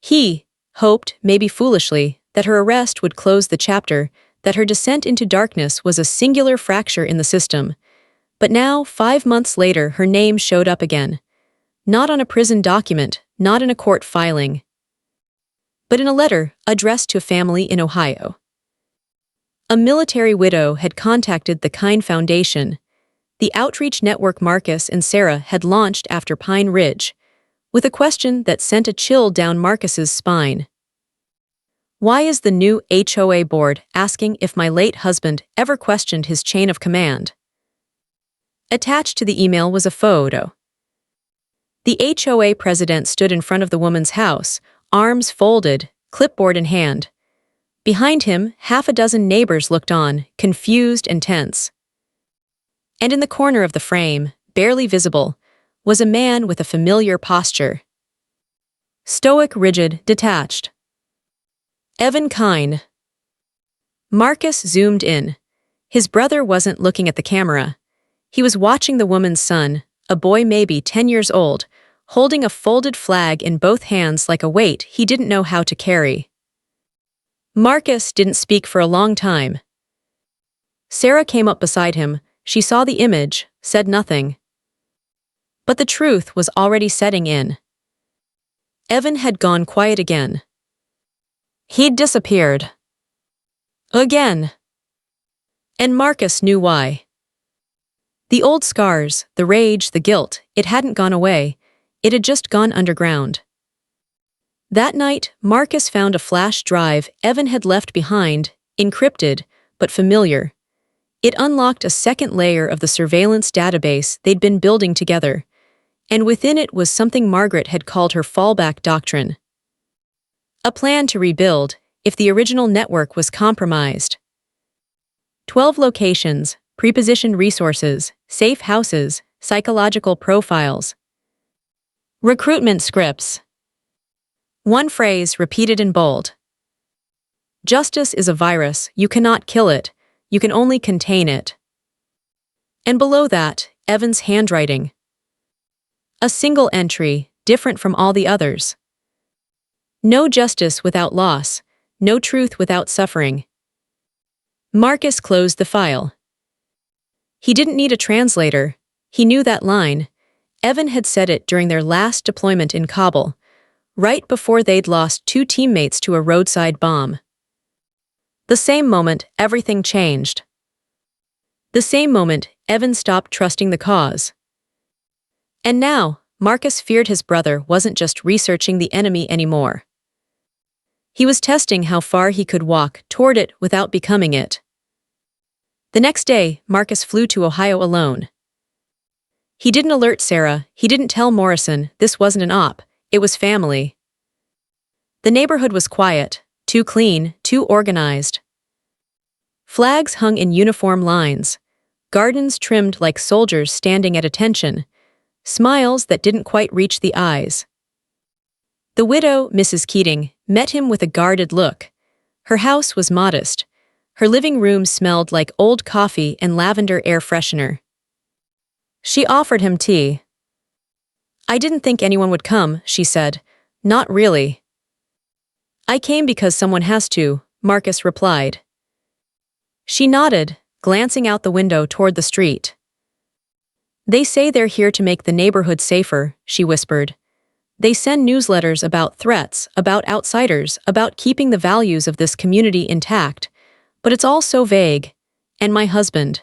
He hoped, maybe foolishly, that her arrest would close the chapter, that her descent into darkness was a singular fracture in the system. But now, 5 months later, her name showed up again. Not on a prison document, not in a court filing, but in a letter addressed to a family in Ohio. A military widow had contacted the Kine Foundation, the outreach network Marcus and Sarah had launched after Pine Ridge, with a question that sent a chill down Marcus's spine. Why is the new HOA board asking if my late husband ever questioned his chain of command? Attached to the email was a photo. The HOA president stood in front of the woman's house, arms folded, clipboard in hand. Behind him, 6 neighbors looked on, confused and tense. And in the corner of the frame, barely visible, was a man with a familiar posture. Stoic, rigid, detached. Evan Kine. Marcus zoomed in. His brother wasn't looking at the camera. He was watching the woman's son, a boy maybe 10 years old, holding a folded flag in both hands like a weight he didn't know how to carry. Marcus didn't speak for a long time. Sarah came up beside him. She saw the image, said nothing. But the truth was already setting in. Evan had gone quiet again. He'd disappeared. Again. And Marcus knew why. The old scars, the rage, the guilt, it hadn't gone away. It had just gone underground. That night, Marcus found a flash drive Evan had left behind, encrypted, but familiar. It unlocked a second layer of the surveillance database they'd been building together, and within it was something Margaret had called her fallback doctrine. A plan to rebuild if the original network was compromised. 12 locations, prepositioned resources, safe houses, psychological profiles. Recruitment scripts. One phrase repeated in bold. Justice is a virus, you cannot kill it, you can only contain it. And below that, Evan's handwriting. A single entry, different from all the others. No justice without loss, no truth without suffering. Marcus closed the file. He didn't need a translator. He knew that line. Evan had said it during their last deployment in Kabul, right before they'd lost 2 teammates to a roadside bomb. The same moment, everything changed. The same moment, Evan stopped trusting the cause. And now, Marcus feared his brother wasn't just researching the enemy anymore. He was testing how far he could walk toward it without becoming it. The next day, Marcus flew to Ohio alone. He didn't alert Sarah, he didn't tell Morrison this wasn't an op, it was family. The neighborhood was quiet, too clean, too organized. Flags hung in uniform lines, gardens trimmed like soldiers standing at attention, smiles that didn't quite reach the eyes. The widow, Mrs. Keating, met him with a guarded look. Her house was modest. Her living room smelled like old coffee and lavender air freshener. She offered him tea. I didn't think anyone would come, she said. Not really. I came because someone has to, Marcus replied. She nodded, glancing out the window toward the street. They say they're here to make the neighborhood safer, she whispered. They send newsletters about threats, about outsiders, about keeping the values of this community intact. But it's all so vague. And my husband.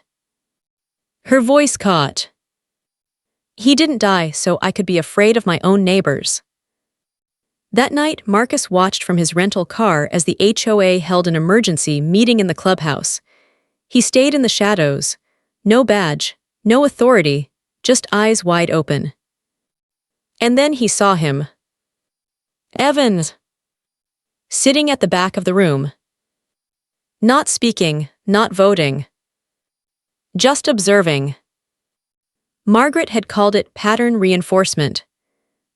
Her voice caught. He didn't die so I could be afraid of my own neighbors. That night, Marcus watched from his rental car as the HOA held an emergency meeting in the clubhouse. He stayed in the shadows. No badge, no authority, just eyes wide open. And then he saw him. Evans. Sitting at the back of the room. Not speaking, not voting. Just observing. Margaret had called it pattern reinforcement.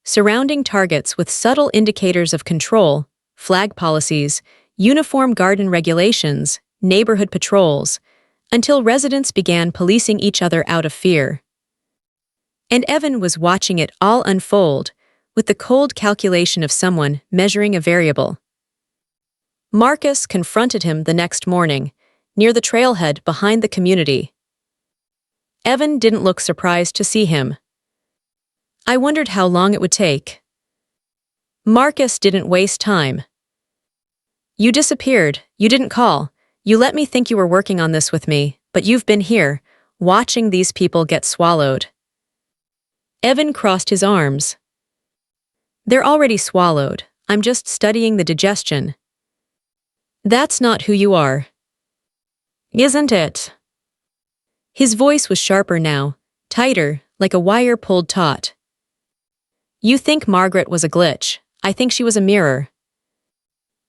Surrounding targets with subtle indicators of control, flag policies, uniform garden regulations, neighborhood patrols, until residents began policing each other out of fear. And Evan was watching it all unfold, with the cold calculation of someone measuring a variable. Marcus confronted him the next morning, near the trailhead behind the community. Evan didn't look surprised to see him. I wondered how long it would take. Marcus didn't waste time. You disappeared, you didn't call, you let me think you were working on this with me, but you've been here, watching these people get swallowed. Evan crossed his arms. They're already swallowed, I'm just studying the digestion. That's not who you are. Isn't it? His voice was sharper now, tighter, like a wire pulled taut. You think Margaret was a glitch, I think she was a mirror.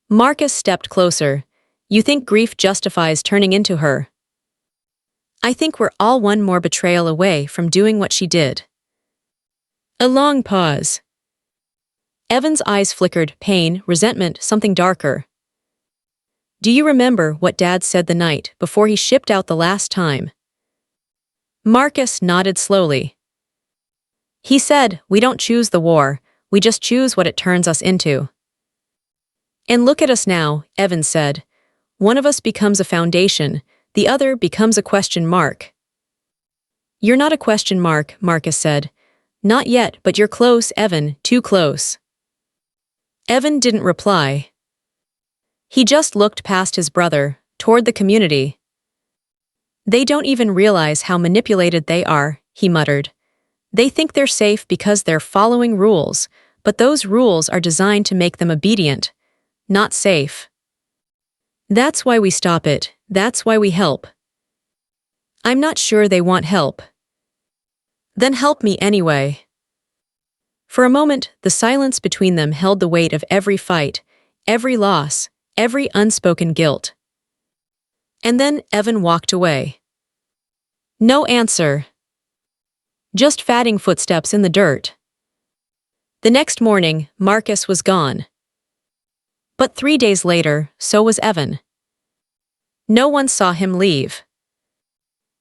Marcus stepped closer. You think grief justifies turning into her. I think we're all one more betrayal away from doing what she did. A long pause. Evan's eyes flickered, pain, resentment, something darker. Do you remember what Dad said the night before he shipped out the last time? Marcus nodded slowly. He said, we don't choose the war, we just choose what it turns us into. And look at us now, Evan said. One of us becomes a foundation, the other becomes a question mark. You're not a question mark, Marcus said. Not yet, but you're close, Evan, too close. Evan didn't reply. He just looked past his brother, toward the community. They don't even realize how manipulated they are, he muttered. They think they're safe because they're following rules, but those rules are designed to make them obedient, not safe. That's why we stop it, that's why we help. I'm not sure they want help. Then help me anyway. For a moment, the silence between them held the weight of every fight, every loss, every unspoken guilt. And then Evan walked away. No answer. Just fading footsteps in the dirt. The next morning, Marcus was gone. But 3 days later, so was Evan. No one saw him leave.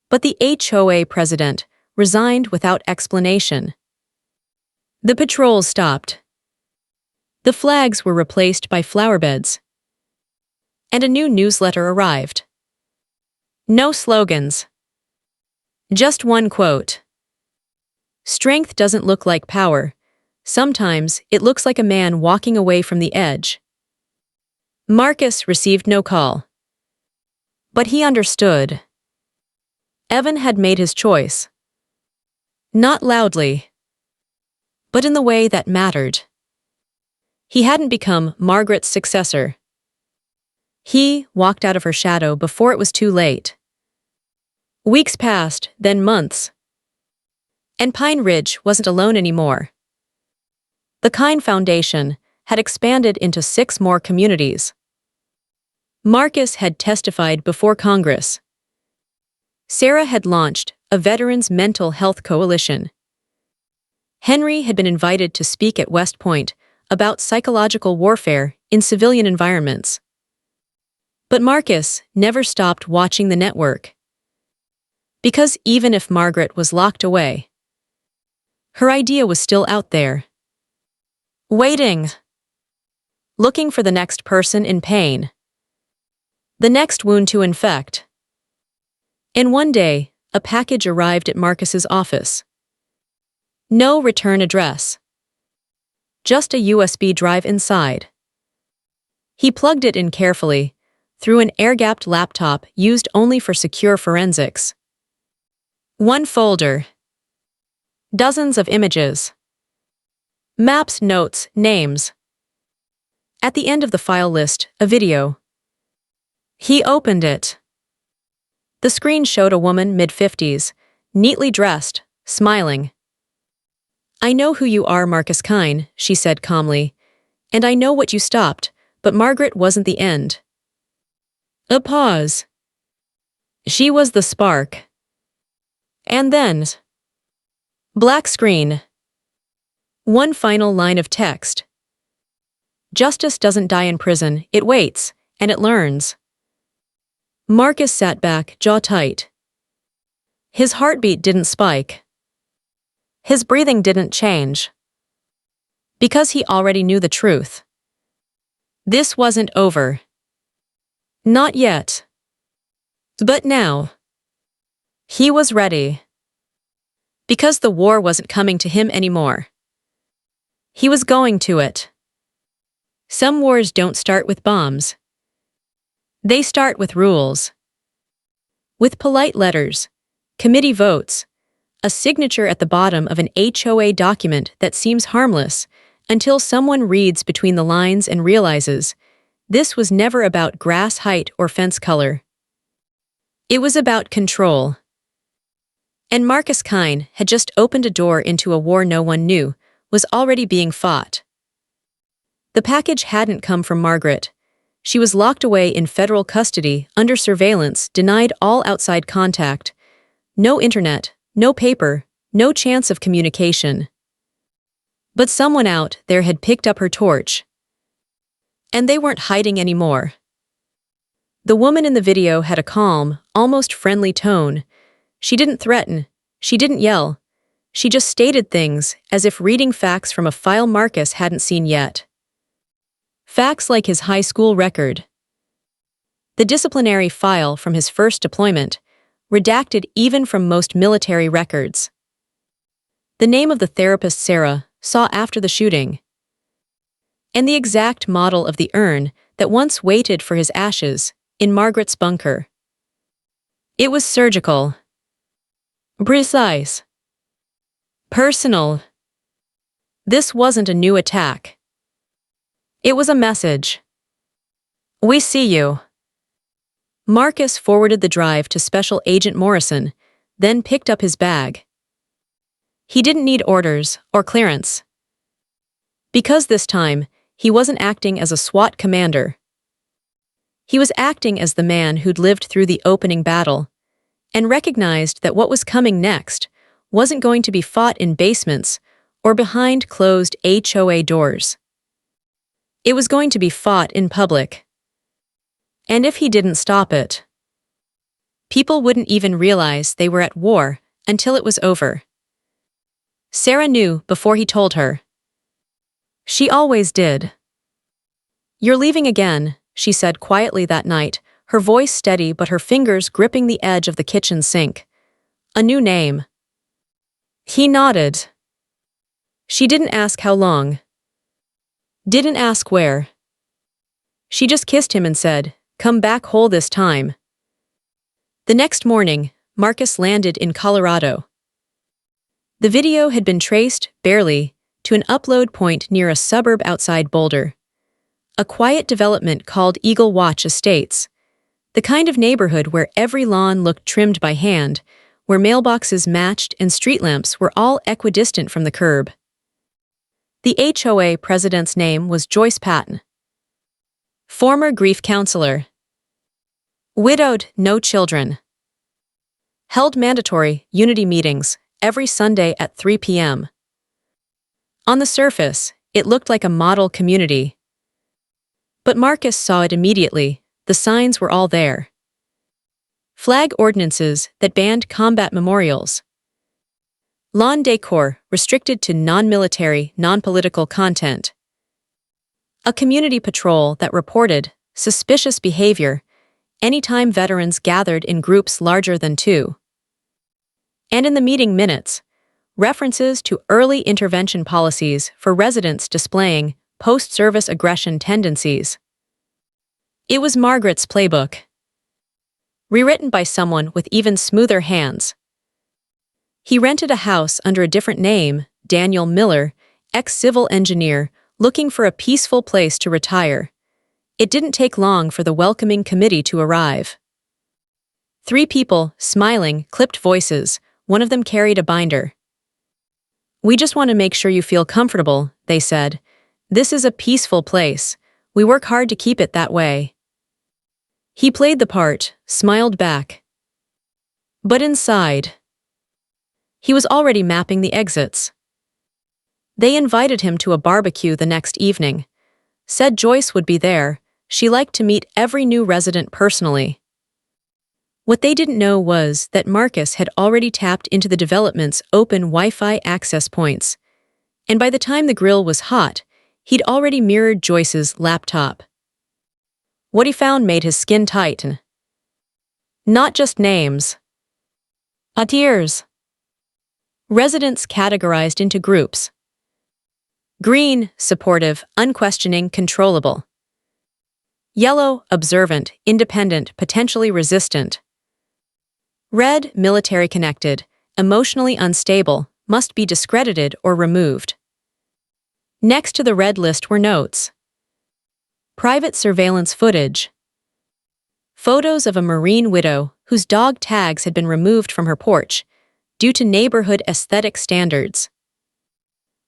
But the HOA president resigned without explanation. The patrols stopped. The flags were replaced by flower beds. And a new newsletter arrived. No slogans. Just one quote. Strength doesn't look like power. Sometimes it looks like a man walking away from the edge. Marcus received no call. But he understood. Evan had made his choice. Not loudly. But in the way that mattered. He hadn't become Margaret's successor. He walked out of her shadow before it was too late. Weeks passed, then months. And Pine Ridge wasn't alone anymore. The Kine Foundation had expanded into 6 more communities. Marcus had testified before Congress. Sarah had launched a Veterans Mental Health Coalition. Henry had been invited to speak at West Point about psychological warfare in civilian environments. But Marcus never stopped watching the network. Because even if Margaret was locked away, her idea was still out there. Waiting. Looking for the next person in pain. The next wound to infect. And one day, a package arrived at Marcus's office. No return address. Just a USB drive inside. He plugged it in carefully, through an air-gapped laptop used only for secure forensics. One folder. Dozens of images. Maps, notes, names. At the end of the file list, a video. He opened it. The screen showed a woman mid-50s, neatly dressed, smiling. "I know who you are, Marcus Kine," she said calmly, "and I know what you stopped, but Margaret wasn't the end." A pause. She was the spark. And then, black screen. One final line of text. "Justice doesn't die in prison, it waits, and it learns." Marcus sat back, jaw tight. His heartbeat didn't spike. His breathing didn't change. Because he already knew the truth. This wasn't over. Not yet. But now. He was ready. Because the war wasn't coming to him anymore. He was going to it. Some wars don't start with bombs. They start with rules. With polite letters, committee votes, a signature at the bottom of an HOA document that seems harmless until someone reads between the lines and realizes this was never about grass height or fence color. It was about control. And Marcus Kine had just opened a door into a war no one knew was already being fought. The package hadn't come from Margaret. She was locked away in federal custody, under surveillance, denied all outside contact. No internet, no paper, no chance of communication. But someone out there had picked up her torch. And they weren't hiding anymore. The woman in the video had a calm, almost friendly tone. She didn't threaten. She didn't yell. She just stated things, as if reading facts from a file Marcus hadn't seen yet. Facts like his high school record. The disciplinary file from his first deployment, redacted even from most military records. The name of the therapist Sarah saw after the shooting. And the exact model of the urn that once waited for his ashes in Margaret's bunker. It was surgical. Precise. Personal. This wasn't a new attack. It was a message. "We see you." Marcus forwarded the drive to Special Agent Morrison, then picked up his bag. He didn't need orders or clearance. Because this time, he wasn't acting as a SWAT commander. He was acting as the man who'd lived through the opening battle, and recognized that what was coming next wasn't going to be fought in basements or behind closed HOA doors. It was going to be fought in public. And if he didn't stop it, people wouldn't even realize they were at war until it was over. Sarah knew before he told her. She always did. "You're leaving again," she said quietly that night, her voice steady but her fingers gripping the edge of the kitchen sink. "A new name." He nodded. She didn't ask how long. Didn't ask where. She just kissed him and said, "Come back whole this time." The next morning, Marcus landed in Colorado. The video had been traced, barely, to an upload point near a suburb outside Boulder. A quiet development called Eagle Watch Estates. The kind of neighborhood where every lawn looked trimmed by hand, where mailboxes matched and street lamps were all equidistant from the curb. The HOA president's name was Joyce Patton. Former grief counselor. Widowed, no children. Held mandatory unity meetings every Sunday at 3 p.m. On the surface, it looked like a model community. But Marcus saw it immediately. The signs were all there. Flag ordinances that banned combat memorials. Lawn decor restricted to non-military, non-political content. A community patrol that reported suspicious behavior anytime veterans gathered in groups larger than 2. And in the meeting minutes, references to early intervention policies for residents displaying post-service aggression tendencies. It was Margaret's playbook, rewritten by someone with even smoother hands. He rented a house under a different name, Daniel Miller, ex-civil engineer, looking for a peaceful place to retire. It didn't take long for the welcoming committee to arrive. 3 people, smiling, clipped voices. One of them carried a binder. "We just want to make sure you feel comfortable," they said. "This is a peaceful place. We work hard to keep it that way." He played the part, smiled back. But inside, he was already mapping the exits. They invited him to a barbecue the next evening. Said Joyce would be there. She liked to meet every new resident personally. What they didn't know was that Marcus had already tapped into the development's open Wi-Fi access points, and by the time the grill was hot, he'd already mirrored Joyce's laptop. What he found made his skin tighten. Not just names. Tiers. Residents categorized into groups. Green, supportive, unquestioning, controllable. Yellow, observant, independent, potentially resistant. Red, military connected, emotionally unstable, must be discredited or removed. Next to the red list were notes. Private surveillance footage. Photos of a Marine widow whose dog tags had been removed from her porch due to neighborhood aesthetic standards.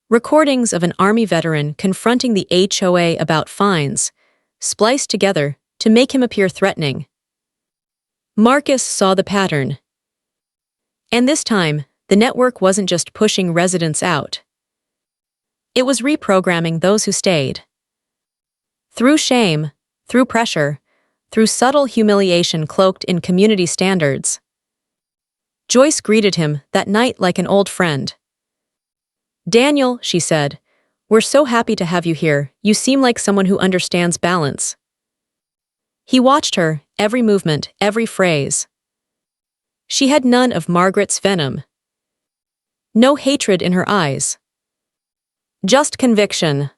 Recordings of an Army veteran confronting the HOA about fines, spliced together to make him appear threatening. Marcus saw the pattern. And this time, the network wasn't just pushing residents out. It was reprogramming those who stayed. Through shame, through pressure, through subtle humiliation cloaked in community standards. Joyce greeted him that night like an old friend. "Daniel," she said, "we're so happy to have you here. You seem like someone who understands balance." He watched her, every movement, every phrase. She had none of Margaret's venom. No hatred in her eyes. Just conviction.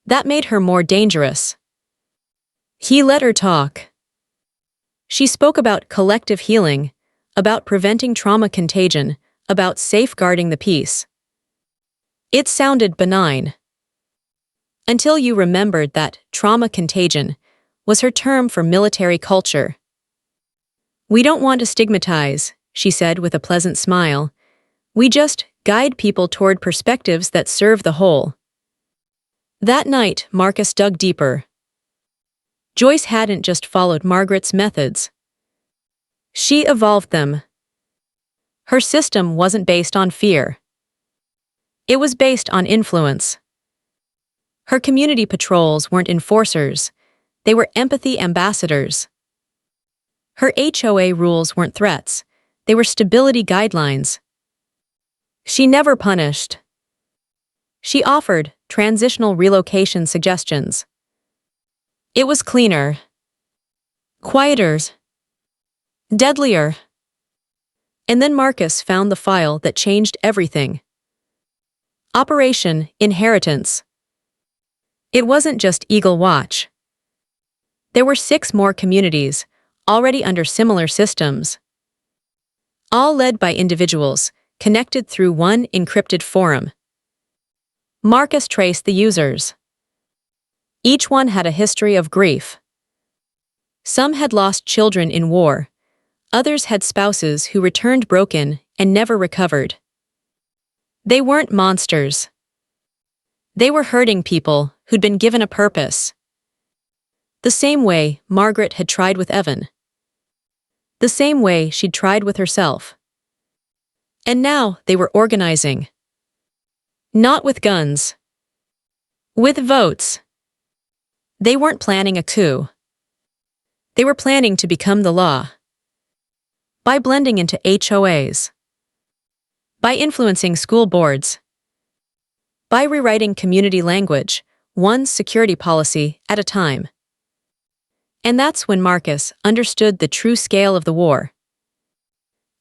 That made her more dangerous. He let her talk. She spoke about collective healing, about preventing trauma contagion, about safeguarding the peace. It sounded benign. Until you remembered that trauma contagion was her term for military culture. "We don't want to stigmatize," she said with a pleasant smile. "We just guide people toward perspectives that serve the whole." That night, Marcus dug deeper. Joyce hadn't just followed Margaret's methods. She evolved them. Her system wasn't based on fear. It was based on influence. Her community patrols weren't enforcers. They were empathy ambassadors. Her HOA rules weren't threats. They were stability guidelines. She never punished. She offered transitional relocation suggestions. It was cleaner, quieter, deadlier. And then Marcus found the file that changed everything. Operation Inheritance. It wasn't just Eagle Watch. There were 6 more communities, already under similar systems. All led by individuals, connected through one encrypted forum. Marcus traced the users. Each one had a history of grief. Some had lost children in war. Others had spouses who returned broken and never recovered. They weren't monsters. They were hurting people who'd been given a purpose. The same way Margaret had tried with Evan. The same way she'd tried with herself. And now they were organizing. Not with guns. With votes. They weren't planning a coup. They were planning to become the law. By blending into HOAs. By influencing school boards. By rewriting community language, one security policy at a time. And that's when Marcus understood the true scale of the war.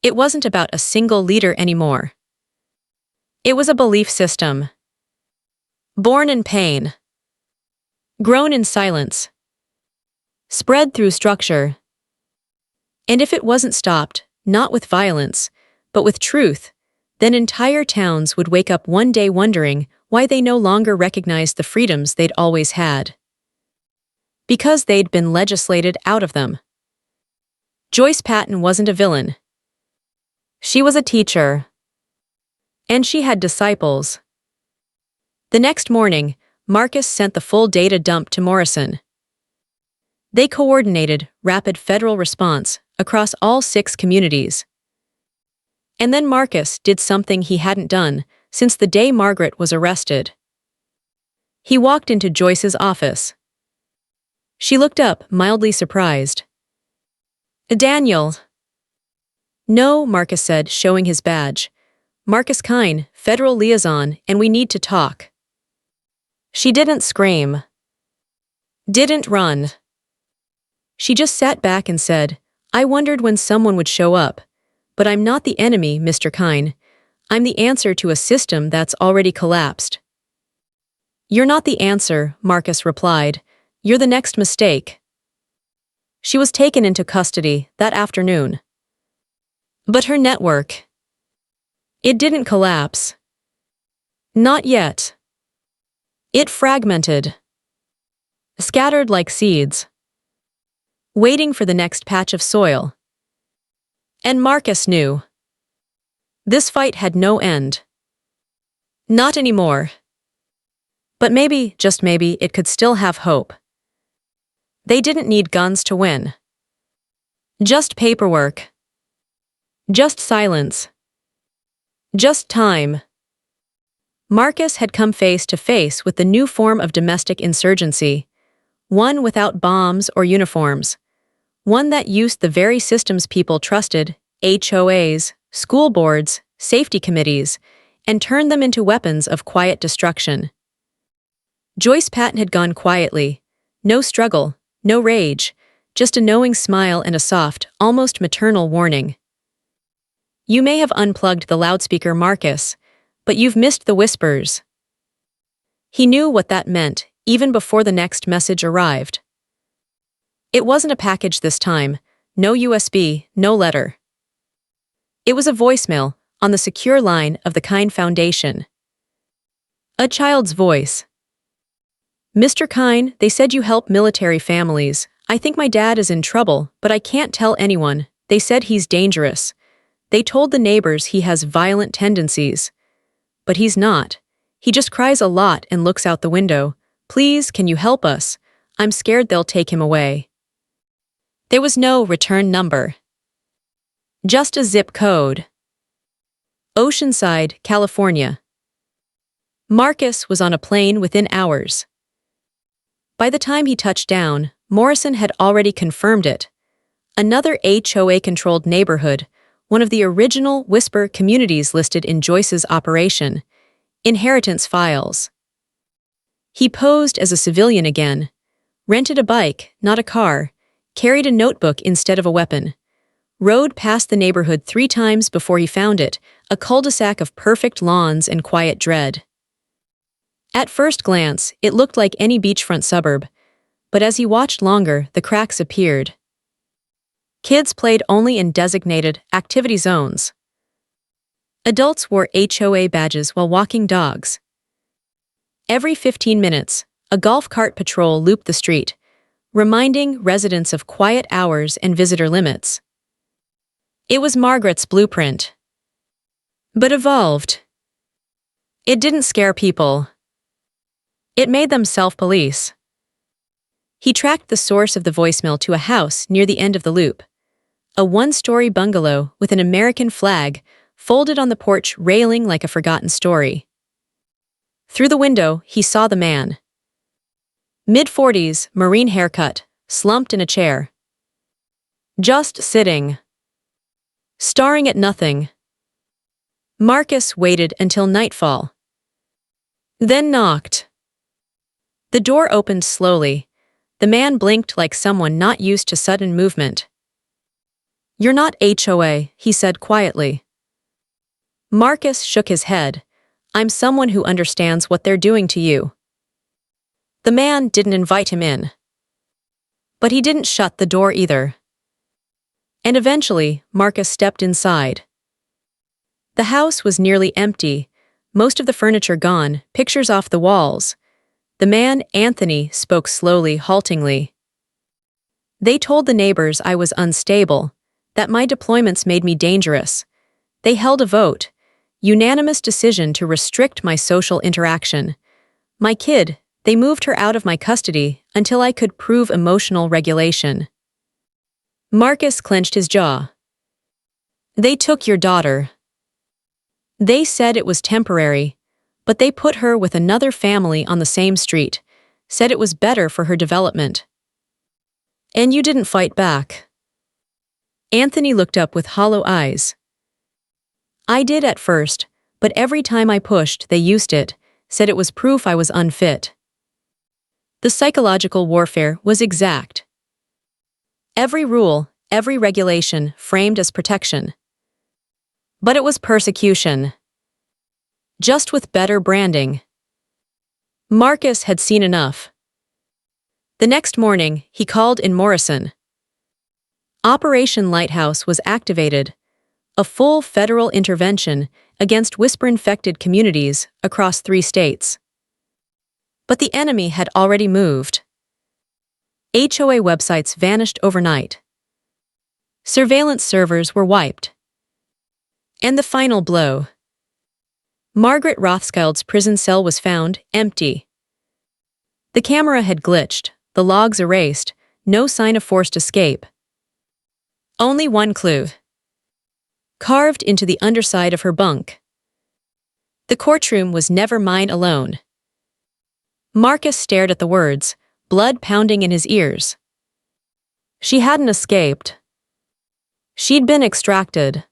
It wasn't about a single leader anymore. It was a belief system. Born in pain. Grown in silence. Spread through structure. And if it wasn't stopped, not with violence, but with truth, then entire towns would wake up one day wondering why they no longer recognized the freedoms they'd always had. Because they'd been legislated out of them. Joyce Patton wasn't a villain. She was a teacher. And she had disciples. The next morning, Marcus sent the full data dump to Morrison. They coordinated rapid federal response across all 6 communities. And then Marcus did something he hadn't done since the day Margaret was arrested. He walked into Joyce's office. She looked up, mildly surprised. "Daniel." "No," Marcus said, showing his badge. "Marcus Kine, federal liaison, and we need to talk." She didn't scream. Didn't run. She just sat back and said, "I wondered when someone would show up. But I'm not the enemy, Mr. Kine. I'm the answer to a system that's already collapsed." "You're not the answer," Marcus replied. "You're the next mistake." She was taken into custody that afternoon. But her network. It didn't collapse. Not yet. It fragmented. Scattered like seeds. Waiting for the next patch of soil. And Marcus knew. This fight had no end. Not anymore. But maybe, just maybe, it could still have hope. They didn't need guns to win. Just paperwork. Just silence. Just time. Marcus had come face to face with the new form of domestic insurgency, one without bombs or uniforms, one that used the very systems people trusted, HOAs, school boards, safety committees, and turned them into weapons of quiet destruction. Joyce Patton had gone quietly. No struggle, no rage, just a knowing smile and a soft, almost maternal warning. "You may have unplugged the loudspeaker, Marcus, but you've missed the whispers." He knew what that meant, even before the next message arrived. It wasn't a package this time, no USB, no letter. It was a voicemail on the secure line of the Kine Foundation. A child's voice. "Mr. Kine, they said you help military families. I think my dad is in trouble, but I can't tell anyone. They said he's dangerous. They told the neighbors he has violent tendencies. But he's not. He just cries a lot and looks out the window. Please, can you help us? I'm scared they'll take him away." There was no return number. Just a zip code. Oceanside, California. Marcus was on a plane within hours. By the time he touched down, Morrison had already confirmed it. Another HOA-controlled neighborhood, one of the original Whisper communities listed in Joyce's operation, inheritance files. He posed as a civilian again, rented a bike, not a car, carried a notebook instead of a weapon, rode past the neighborhood 3 times before he found it, a cul-de-sac of perfect lawns and quiet dread. At first glance, it looked like any beachfront suburb, but as he watched longer, the cracks appeared. Kids played only in designated activity zones. Adults wore HOA badges while walking dogs. Every 15 minutes, a golf cart patrol looped the street, reminding residents of quiet hours and visitor limits. It was Margaret's blueprint. But evolved. It didn't scare people. It made them self-police. He tracked the source of the voicemail to a house near the end of the loop. A 1-story bungalow with an American flag folded on the porch railing like a forgotten story. Through the window, he saw the man. Mid-40s, marine haircut, slumped in a chair. Just sitting. Staring at nothing. Marcus waited until nightfall. Then knocked. The door opened slowly. The man blinked like someone not used to sudden movement. "You're not HOA," he said quietly. Marcus shook his head. "I'm someone who understands what they're doing to you." The man didn't invite him in. But he didn't shut the door either. And eventually, Marcus stepped inside. The house was nearly empty, most of the furniture gone, pictures off the walls. The man, Anthony, spoke slowly, haltingly. "They told the neighbors I was unstable, that my deployments made me dangerous. They held a vote, unanimous decision to restrict my social interaction. My kid, they moved her out of my custody until I could prove emotional regulation." Marcus clenched his jaw. "They took your daughter. They said it was temporary, but they put her with another family on the same street, said it was better for her development. And you didn't fight back." Anthony looked up with hollow eyes. "I did at first, but every time I pushed, they used it, said it was proof I was unfit." The psychological warfare was exact. Every rule, every regulation framed as protection. But it was persecution. Just with better branding. Marcus had seen enough. The next morning, he called in Morrison. Operation Lighthouse was activated, a full federal intervention against whisper-infected communities across 3 states. But the enemy had already moved. HOA websites vanished overnight. Surveillance servers were wiped. And the final blow. Margaret Rothschild's prison cell was found empty. The camera had glitched, the logs erased, no sign of forced escape. Only one clue. Carved into the underside of her bunk. The courtroom was never mine alone. Marcus stared at the words, blood pounding in his ears. She hadn't escaped. She'd been extracted.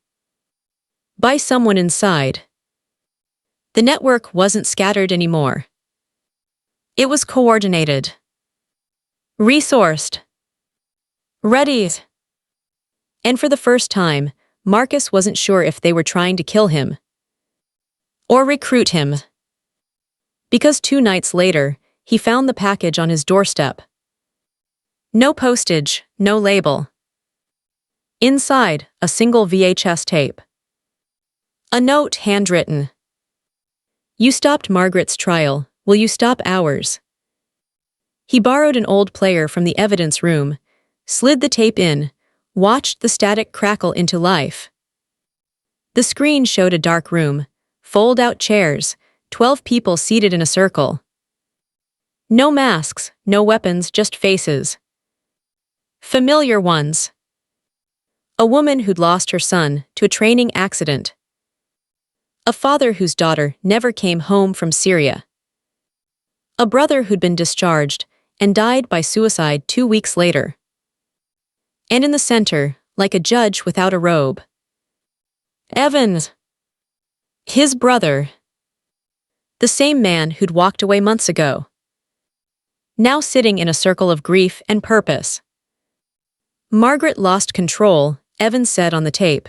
By someone inside. The network wasn't scattered anymore. It was coordinated. Resourced. Ready. And for the first time, Marcus wasn't sure if they were trying to kill him. Or recruit him. Because 2 nights later, he found the package on his doorstep. No postage, no label. Inside, a single VHS tape. A note handwritten. "You stopped Margaret's trial, will you stop ours?" He borrowed an old player from the evidence room, slid the tape in, watched the static crackle into life. The screen showed a dark room, fold-out chairs, 12 people seated in a circle. No masks, no weapons, just faces. Familiar ones. A woman who'd lost her son to a training accident. A father whose daughter never came home from Syria. A brother who'd been discharged and died by suicide 2 weeks later. And in the center, like a judge without a robe. Evan. His brother. The same man who'd walked away months ago. Now sitting in a circle of grief and purpose. Margaret lost control, Evan said on the tape.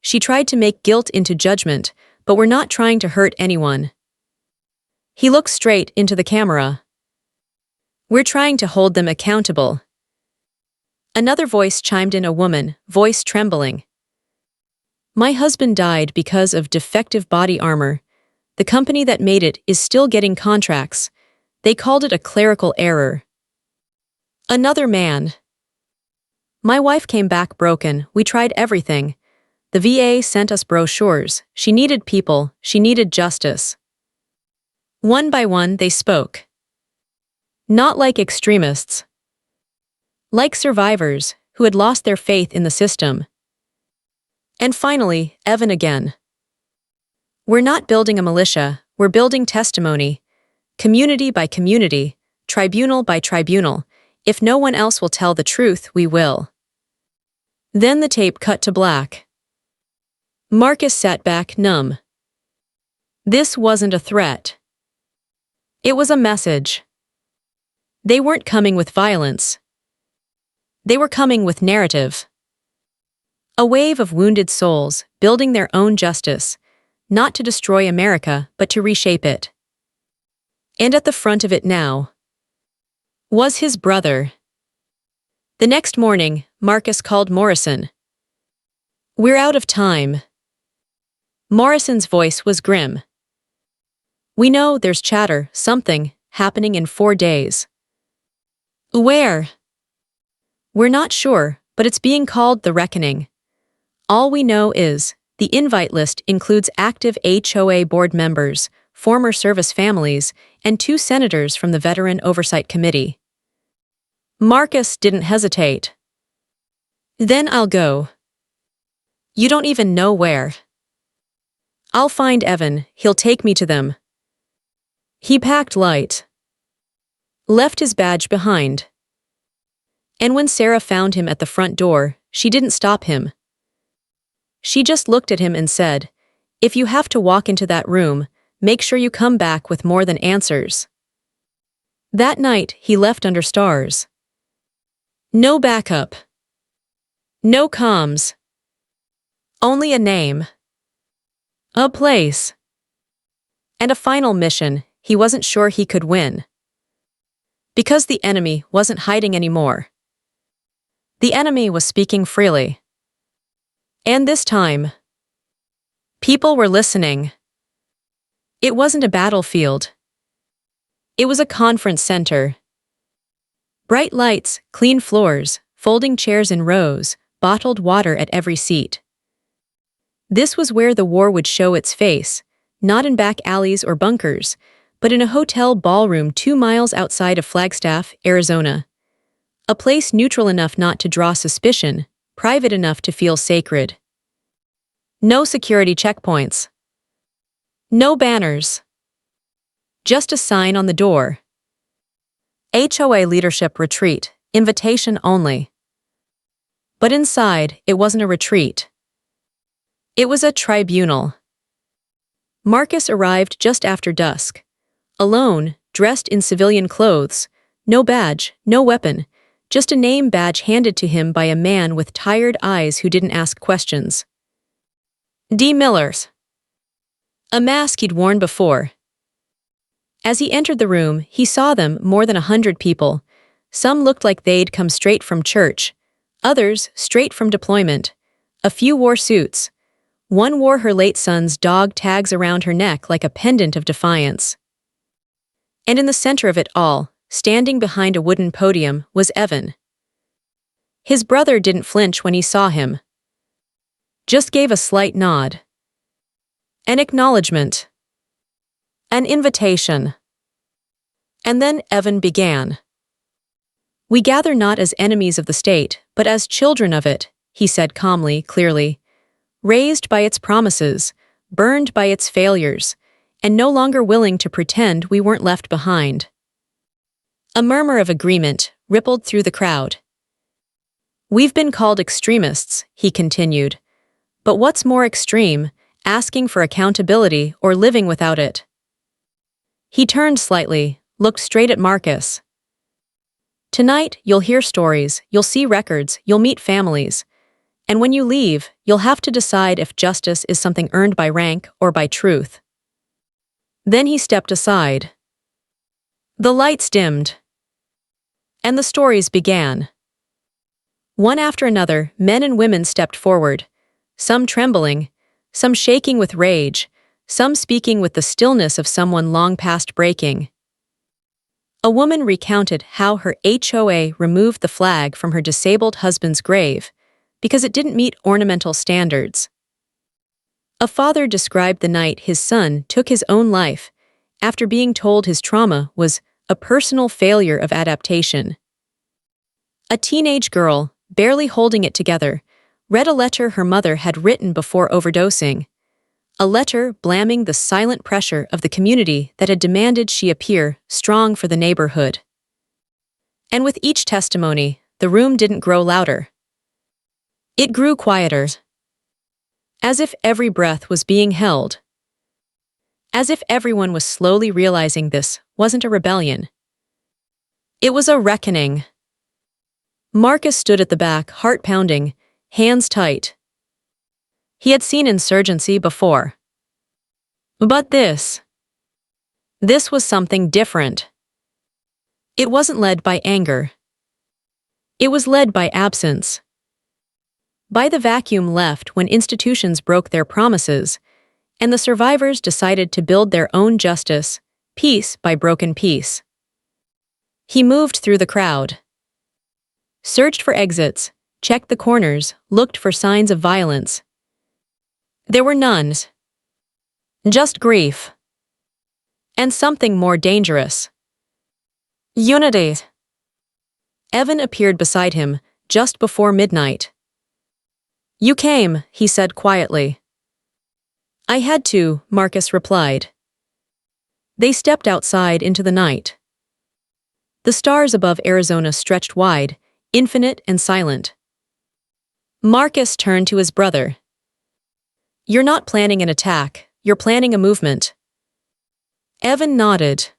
She tried to make guilt into judgment, but we're not trying to hurt anyone. He looked straight into the camera. We're trying to hold them accountable. Another voice chimed in, a woman, voice trembling. My husband died because of defective body armor. The company that made it is still getting contracts. They called it a clerical error. Another man. My wife came back broken. We tried everything. The VA sent us brochures. She needed people. She needed justice. One by one, they spoke. Not like extremists. Like survivors who had lost their faith in the system. And finally, Evan again. We're not building a militia. We're building testimony. Community by community, tribunal by tribunal. If no one else will tell the truth, we will. Then the tape cut to black. Marcus sat back, numb. This wasn't a threat. It was a message. They weren't coming with violence. They were coming with narrative. A wave of wounded souls building their own justice, not to destroy America but to reshape it. And at the front of it now was his brother. The next morning, Marcus called Morrison. "We're out of time." Morrison's voice was grim. "We know there's chatter, something, happening in 4 days." "Where?" "We're not sure, but it's being called the Reckoning. All we know is, the invite list includes active HOA board members, former service families, and 2 senators from the Veteran Oversight Committee." Marcus didn't hesitate. "Then I'll go." "You don't even know where." "I'll find Evan, he'll take me to them." He packed light. Left his badge behind. And when Sarah found him at the front door, she didn't stop him. She just looked at him and said, "If you have to walk into that room, make sure you come back with more than answers." That night, he left under stars. No backup. No comms. Only a name. A place. And a final mission he wasn't sure he could win. Because the enemy wasn't hiding anymore. The enemy was speaking freely. And this time, people were listening. It wasn't a battlefield. It was a conference center. Bright lights, clean floors, folding chairs in rows, bottled water at every seat. This was where the war would show its face, not in back alleys or bunkers, but in a hotel ballroom 2 miles outside of Flagstaff, Arizona. A place neutral enough not to draw suspicion, private enough to feel sacred. No security checkpoints. No banners. Just a sign on the door. HOA Leadership Retreat, invitation only. But inside, it wasn't a retreat. It was a tribunal. Marcus arrived just after dusk. Alone, dressed in civilian clothes, no badge, no weapon, just a name badge handed to him by a man with tired eyes who didn't ask questions. D. Miller's. A mask he'd worn before. As he entered the room, he saw them, more than 100 people. Some looked like they'd come straight from church, others straight from deployment. A few wore suits. One wore her late son's dog tags around her neck like a pendant of defiance. And in the center of it all, standing behind a wooden podium, was Evan. His brother didn't flinch when he saw him. Just gave a slight nod. An acknowledgement. An invitation. And then Evan began. "We gather not as enemies of the state, but as children of it," he said calmly, clearly. "Raised by its promises, burned by its failures, and no longer willing to pretend we weren't left behind." A murmur of agreement rippled through the crowd. "We've been called extremists," he continued. "But what's more extreme, asking for accountability or living without it?" He turned slightly, looked straight at Marcus. "Tonight, you'll hear stories, you'll see records, you'll meet families. And when you leave, you'll have to decide if justice is something earned by rank or by truth." Then he stepped aside. The lights dimmed. And the stories began. One after another, men and women stepped forward, some trembling, some shaking with rage, some speaking with the stillness of someone long past breaking. A woman recounted how her HOA removed the flag from her disabled husband's grave because it didn't meet ornamental standards. A father described the night his son took his own life after being told his trauma was a personal failure of adaptation. A teenage girl, barely holding it together, read a letter her mother had written before overdosing. A letter blaming the silent pressure of the community that had demanded she appear strong for the neighborhood. And with each testimony, the room didn't grow louder. It grew quieter. As if every breath was being held. As if everyone was slowly realizing this wasn't a rebellion. It was a reckoning. Marcus stood at the back, heart pounding, hands tight. He had seen insurgency before. But this was something different. It wasn't led by anger. It was led by absence. By the vacuum left when institutions broke their promises, and the survivors decided to build their own justice, piece by broken piece. He moved through the crowd, searched for exits, checked the corners, looked for signs of violence. There were none. Just grief. And something more dangerous. Unity. Evan appeared beside him, just before midnight. You came, he said quietly. I had to, Marcus replied. They stepped outside into the night. The stars above Arizona stretched wide, infinite and silent. Marcus turned to his brother. You're not planning an attack, you're planning a movement. Evan nodded.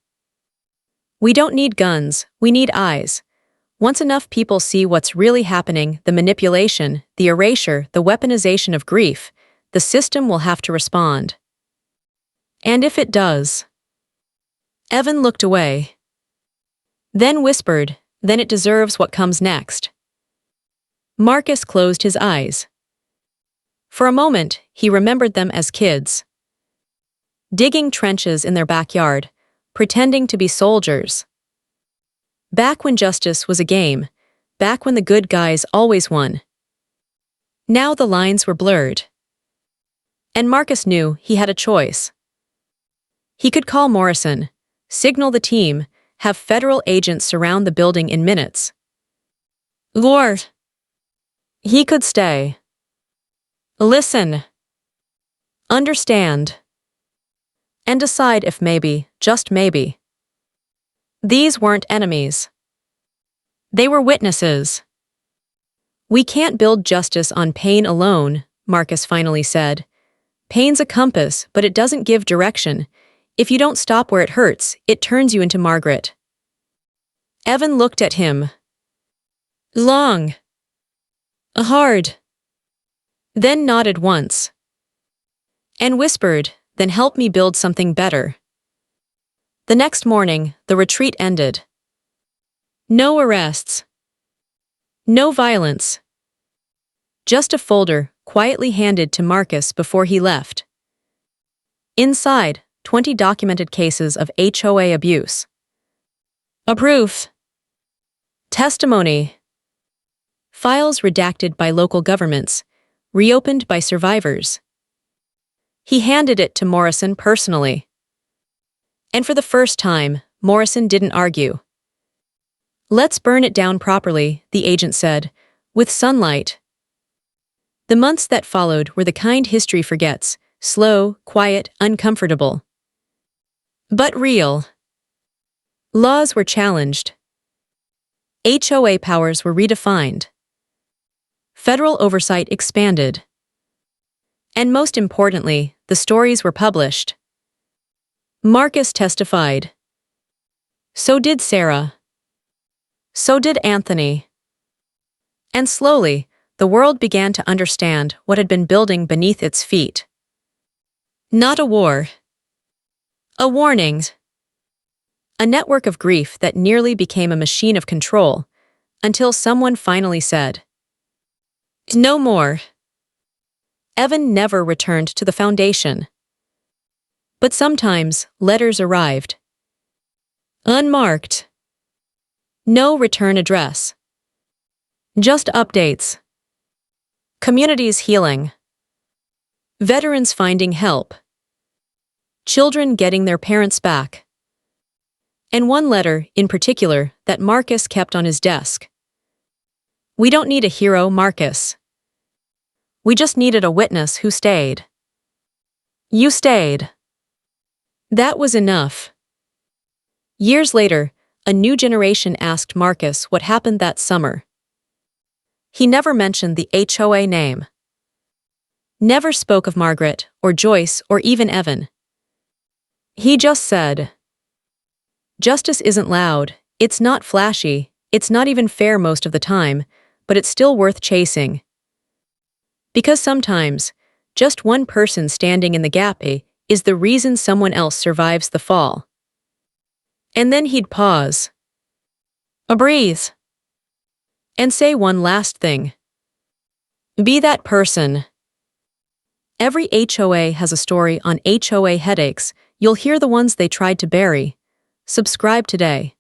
We don't need guns, we need eyes. Once enough people see what's really happening, the manipulation, the erasure, the weaponization of grief, the system will have to respond. And if it does... Evan looked away. Then whispered, then it deserves what comes next. Marcus closed his eyes. For a moment, he remembered them as kids. Digging trenches in their backyard, pretending to be soldiers. Back when justice was a game, back when the good guys always won. Now the lines were blurred. And Marcus knew he had a choice. He could call Morrison, signal the team, have federal agents surround the building in minutes. Lord. He could stay. Listen. Understand. And decide if maybe, just maybe. These weren't enemies. They were witnesses. We can't build justice on pain alone, Marcus finally said. Pain's a compass, but it doesn't give direction. If you don't stop where it hurts, it turns you into Margaret. Evan looked at him. Long. Hard. Then nodded once. And whispered, then help me build something better. The next morning, the retreat ended. No arrests. No violence. Just a folder, quietly handed to Marcus before he left. Inside, 20 documented cases of HOA abuse. A proof. Testimony. Files redacted by local governments, reopened by survivors. He handed it to Morrison personally. And for the first time, Morrison didn't argue. Let's burn it down properly, the agent said, with sunlight. The months that followed were the kind history forgets, slow, quiet, uncomfortable. But real. Laws were challenged. HOA powers were redefined. Federal oversight expanded. And most importantly, the stories were published. Marcus testified. So did Sarah. So did Anthony. And slowly, the world began to understand what had been building beneath its feet. Not a war. A warning. A network of grief that nearly became a machine of control, until someone finally said, no more. Evan never returned to the foundation. But sometimes, letters arrived. Unmarked. No return address. Just updates. Communities healing. Veterans finding help. Children getting their parents back. And one letter, in particular, that Marcus kept on his desk. We don't need a hero, Marcus. We just needed a witness who stayed. You stayed. That was enough. Years later, a new generation asked Marcus what happened that summer. He never mentioned the HOA name. Never spoke of Margaret, or Joyce, or even Evan. He just said, justice isn't loud, It's not flashy, it's not even fair most of the time, but it's still worth chasing. Because sometimes, just one person standing in the gap is the reason someone else survives the fall. And then he'd pause, breathe, and say one last thing. Be that person. Every HOA has a story on HOA headaches. You'll hear the ones they tried to bury. Subscribe today.